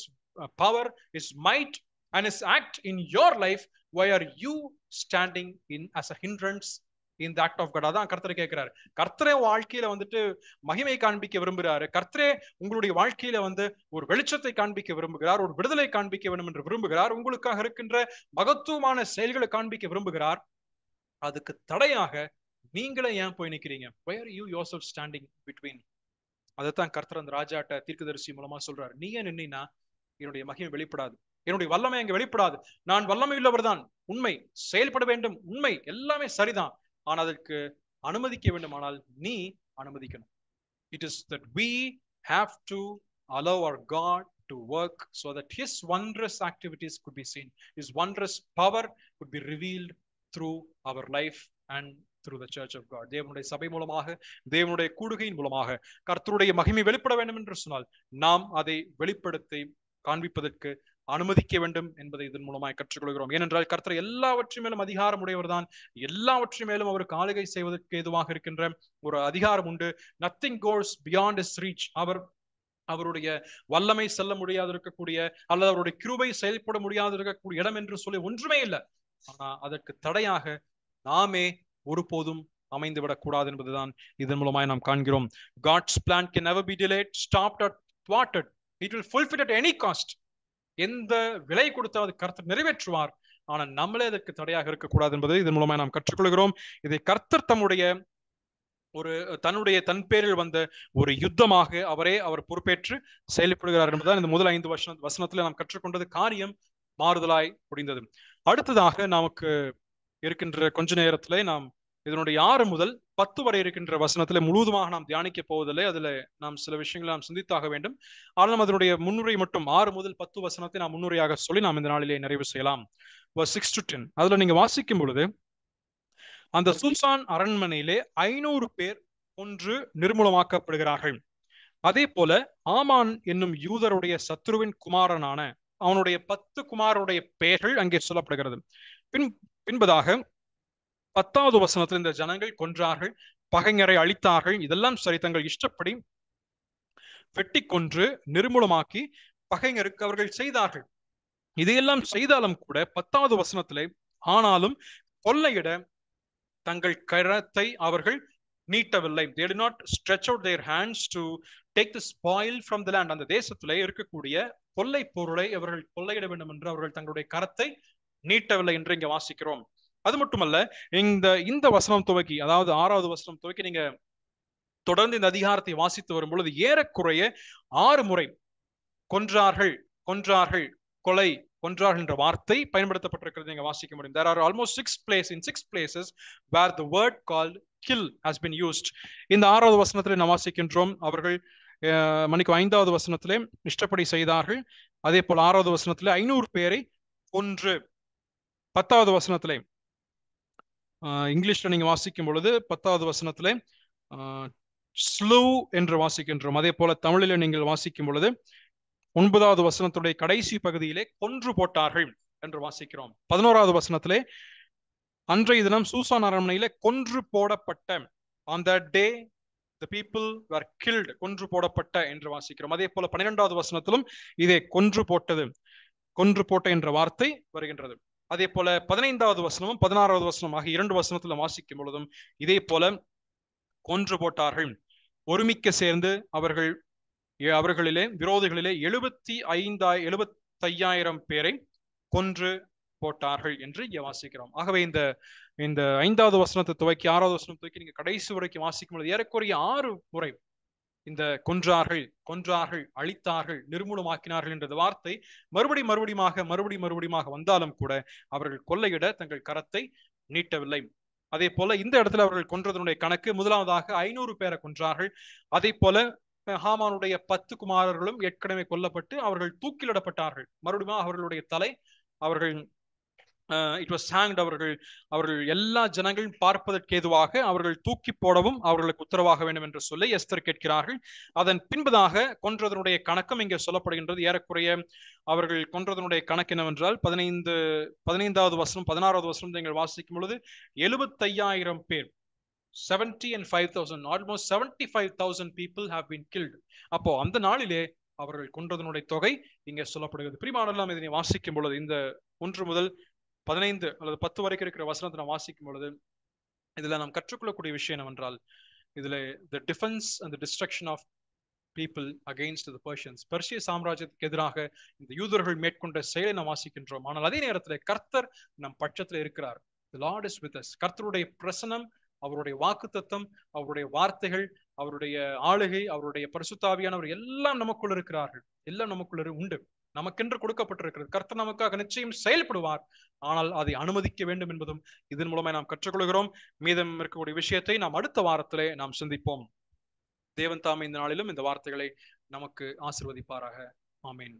power, his might and his act in your life, why are you standing in as a hindrance in the act of God? அதான் கர்த்தரை கேட்கிறார். கர்த்தரே வாழ்க்கையில வந்துட்டு மகிமை காண்பிக்க விரும்புகிறாரு. கர்த்தரே உங்களுடைய வாழ்க்கையில வந்து ஒரு வெளிச்சத்தை காண்பிக்க விரும்புகிறார், ஒரு விடுதலை காண்பிக்க வேண்டும் என்று விரும்புகிறார், உங்களுக்காக இருக்கின்ற மகத்துவமான செயல்களை காண்பிக்க விரும்புகிறார். அதுக்கு தடையாக நீங்களே ஏன் போய் நிக்கிறீங்க? why are you yourself standing between? அதைத்தான் கர்த்தர் அந்த ராஜாட்ட தீர்க்கதரிசி மூலமா சொல்றாரு. நீ ஏன் நின்னா என்னுடைய மகிமை வெளிப்படாது, என்னுடைய வல்லமை அங்க வெளிப்படாது. நான் வல்லமை உள்ளவர் தான், உண்மை, செயல்பட வேண்டும், உண்மை, எல்லாமே சரிதான். ஆனால் அதற்கு அனுமதிக்க வேண்டுமானால் நீ அனுமதிக்கணும். It is that we have to allow our God to work so that his wondrous activities could be seen, his wondrous power could be revealed through our life and through the church of God. தேவனுடைய சபை மூலமாக, தேவனுடைய கூடுகையின் மூலமாக கர்த்தருடைய மகிமை வெளிப்பட வேண்டும் என்று சொன்னால் நாம் அதை வெளிப்படுத்தி காண்பிப்பதற்கு அனுமதிக்க வேண்டும் என்பதை இதன் மூலமாக கற்றுக்கொள்கிறோம். ஏனென்றால் கர்த்தர் எல்லாவற்றின் மேலும் அதிகாரம் உடையவர் தான். எல்லாவற்றின் மேலும் அவருக்கு ஆளுகை செய்வதற்கு ஏதுவாக இருக்கின்ற ஒரு அதிகாரம் உண்டு. நத்திங் கோஸ் பியாண்ட் ஹிஸ் ரீச். அவருடைய வல்லமை செல்ல முடியாது இருக்கக்கூடிய, அல்லது அவருடைய கிருபை செயல்பட முடியாது இருக்கக்கூடிய இடம் என்று சொல்லி ஒன்றுமே இல்லை. ஆனா அதற்கு தடையாக நாமே ஒருபோதும் அமைந்து விடக்கூடாது என்பதுதான் இதன் மூலமாய் நாம் காண்கிறோம். God's plan can never be delayed, stopped or thwarted. It will fulfill at any cost. எந்த விலை கொடுத்தாவது கர்த்தர் நிறைவேற்றுவார். ஆனால் நம்மளே அதற்கு தடையாக இருக்கக்கூடாது என்பதை இதன் மூலமாய் நாம் கற்றுக்கொள்கிறோம். இதை கர்த்தர் தன் பேரில் வந்த ஒரு யுத்தமாக அவர் பொறுப்பேற்று செயல்படுகிறார் என்பதுதான் இந்த முதல் 5 வசனத்துல நாம் கற்றுக்கொண்டது. காரியம் மாறுதலாய் முடிந்தது. அடுத்ததாக நமக்கு இருக்கின்ற கொஞ்ச நேரத்திலே நாம் இதனுடைய 6 முதல் 10 வரை இருக்கின்ற வசனத்திலே முழுவதுமாக நாம் தியானிக்க போவதில்லை. அதுல நாம் சில விஷயங்களை நாம் சிந்தித்தாக வேண்டும். ஆனால் அதனுடைய முன்னுரை மட்டும் 6 முதல் 10 வசனத்தை நாம் முன்னுரையாக சொல்லி நாம் இந்த நாளிலே நிறைவு செய்யலாம். 6 to 10 அதுல நீங்க வாசிக்கும் பொழுது, அந்த சூசான் அரண்மனையிலே 500 பேர் கொன்று நிர்மூலமாக்கப்படுகிறார்கள். அதே போல ஆமான் என்னும் யூதருடைய சத்ருவின் குமாரனான அவனுடைய 10 குமாரருடைய பெயர்கள் அங்கே சொல்லப்படுகிறது. பின்பதாக 10வது வசனத்தில் இந்த ஜனங்கள் கொன்றார்கள், பகைஞரை அழித்தார்கள். இதெல்லாம் சரி, தங்கள் இஷ்டப்படி வெட்டி கொன்று நிர்மூலமாக்கி பகைஞருக்கு அவர்கள் செய்தார்கள். இதையெல்லாம் செய்தாலும் கூட 10வது வசனத்திலே ஆனாலும் கொள்ளையிட தங்கள் கரத்தை அவர்கள் நீட்டவில்லை. They did not stretch out their hands to take the spoil from the land. அந்த தேசத்திலே இருக்கக்கூடிய கொள்ளை பொருளை அவர்கள் கொள்ளையிட வேண்டும் என்று அவர்கள் தங்களுடைய கரத்தை நீட்டவில்லை என்று இங்க வாசிக்கிறோம். அது மட்டுமல்ல, இந்த வசனம் துவக்கி, அதாவது 6வது வசனம் துவக்கி நீங்க தொடர்ந்து இந்த அதிகாரத்தை வாசித்து வரும் பொழுது ஏறக்குறைய 6 முறை கொன்றார்கள், கொலை, கொன்றார்கள் என்ற வார்த்தை பயன்படுத்தப்பட்டிருக்கிறது நீங்க வாசிக்க முடியும். There are almost 6 places where the word called kill has been used. இந்த 6வது வசனத்திலே நாம் வாசிக்கின்றோம், அவர்கள் 5வது வசனத்திலே இஷ்டப்படி செய்தார்கள். அதே போல் 6வது வசனத்திலே 500 பேரை கொன்று, 10வது வசனத்திலே இங்கிலீஷ்ல நீங்க வாசிக்கும் பொழுது 10வது வசனத்திலே ஸ்லூ என்று வாசிக்கின்றோம். அதே போல தமிழிலே நீங்கள் வாசிக்கும் பொழுது 9வது வசனத்துடைய கடைசி பகுதியிலே கொன்று போட்டார்கள் என்று வாசிக்கிறோம். 11வது வசனத்திலே அன்றைய தினம் சூசான் அரண்மனையிலே கொன்று போடப்பட்ட, on that day the people were killed, கொன்று போடப்பட்ட என்று வாசிக்கிறோம். அதே போல 12வது வசனத்திலும் இதே கொன்று போட்ட என்ற வார்த்தை வருகின்றது. அதே போல 15வது வசனமும் 16வது வசனம் ஆகிய 2 வசனத்துல வாசிக்கும் பொழுதும் இதே போல கொன்று போட்டார்கள். ஒருமிக்க சேர்ந்து அவர்களிலே விரோதிகளிலே 75,000 பேரை கொன்று போட்டார்கள் என்று இங்கே வாசிக்கிறோம். ஆகவே இந்த 5வது வசனத்தை துவக்கி 6வது வசனம் துவக்கி நீங்க கடைசி வரைக்கும் வாசிக்கும் பொழுது ஏறக்குறைய 6 முறை இந்த கொன்றார்கள், அழித்தார்கள், நிர்மூலமாக்கினார்கள் என்ற வார்த்தை மறுபடியும் வந்தாலும் கூட அவர்கள் கொள்ளையிட தங்கள் கரத்தை நீட்டவில்லை. அதே போல இந்த இடத்துல அவர்கள் கொன்றதனுடைய கணக்கு, முதலாவதாக 500 பேரை கொன்றார்கள். அதே போல ஹாமானுடைய 10 குமாரர்களும் ஏற்கனவே கொல்லப்பட்டு அவர்கள் தூக்கிலிடப்பட்டார்கள். மறுபடியும் அவர்களுடைய தலை இட் வாஸ் ஹேங்க்ட். அவர்கள் எல்லா ஜனங்களும் பார்ப்பதற்கு ஏதுவாக அவர்கள் தூக்கி போடவும் அவர்களுக்கு உத்தரவாக வேண்டும் என்று சொல்லி எஸ்தர் கேட்கிறார்கள். அதன் பின்பதாக கொன்றதனுடைய கணக்கும் இங்கே சொல்லப்படுகின்றது. ஏறக்குறைய அவர்கள் கொன்றதனுடைய கணக்கு என்னவென்றால் 15வது வசனம் 16வது வசனம் நீங்கள் வாசிக்கும் பொழுது 75,000 பேர், 70 and 5,000, almost 75,000 people have been killed. அப்போ அந்த நாளிலே அவர்கள் கொன்றதனுடைய தொகை இங்கே சொல்லப்படுகிறது. பிரியமானவர்களே, இதனை வாசிக்கும் பொழுது இந்த 1 முதல் 15 அல்லது 10 வரைக்கும் இருக்கிற வசனத்தை நாம் வாசிக்கும் பொழுது இதுல நாம் கற்றுக்கொள்ளக்கூடிய விஷயம் என்னவென்றால், இதுல the defense and the destruction of people against the Persians, Persia சாம்ராஜ்யத்துக்கு எதிராக இந்த யூதர்கள் மேற்கொண்ட செயலை நாம் வாசிக்கின்றோம். ஆனால் அதே நேரத்தில் கர்த்தர் நம் பட்சத்தில் இருக்கிறார். The Lord is with us. கர்த்தருடைய பிரசனம், அவருடைய வாக்குத்தத்தம், அவருடைய வார்த்தைகள், அவருடைய ஆளுகை, அவருடைய பரிசுத்தாவியானவர் எல்லாம் நமக்குள் இருக்கிறார்கள். எல்லாம் நமக்குள்ள உண்டு, நமக்கென்று கொடுக்கப்பட்டிருக்கிறது. கர்த்தர் நமக்காக நிச்சயம் செயல்படுவார். ஆனால் அதை அனுமதிக்க வேண்டும் என்பதும் இதன் மூலமாக நாம் கற்றுக்கொள்கிறோம். மீதம் இருக்கக்கூடிய விஷயத்தை நாம் அடுத்த வாரத்திலே நாம் சிந்திப்போம். தேவன் தாமே இந்த நாளிலும் இந்த வார்த்தைகளை நமக்கு ஆசீர்வதிப்பாராக. ஆமீன்.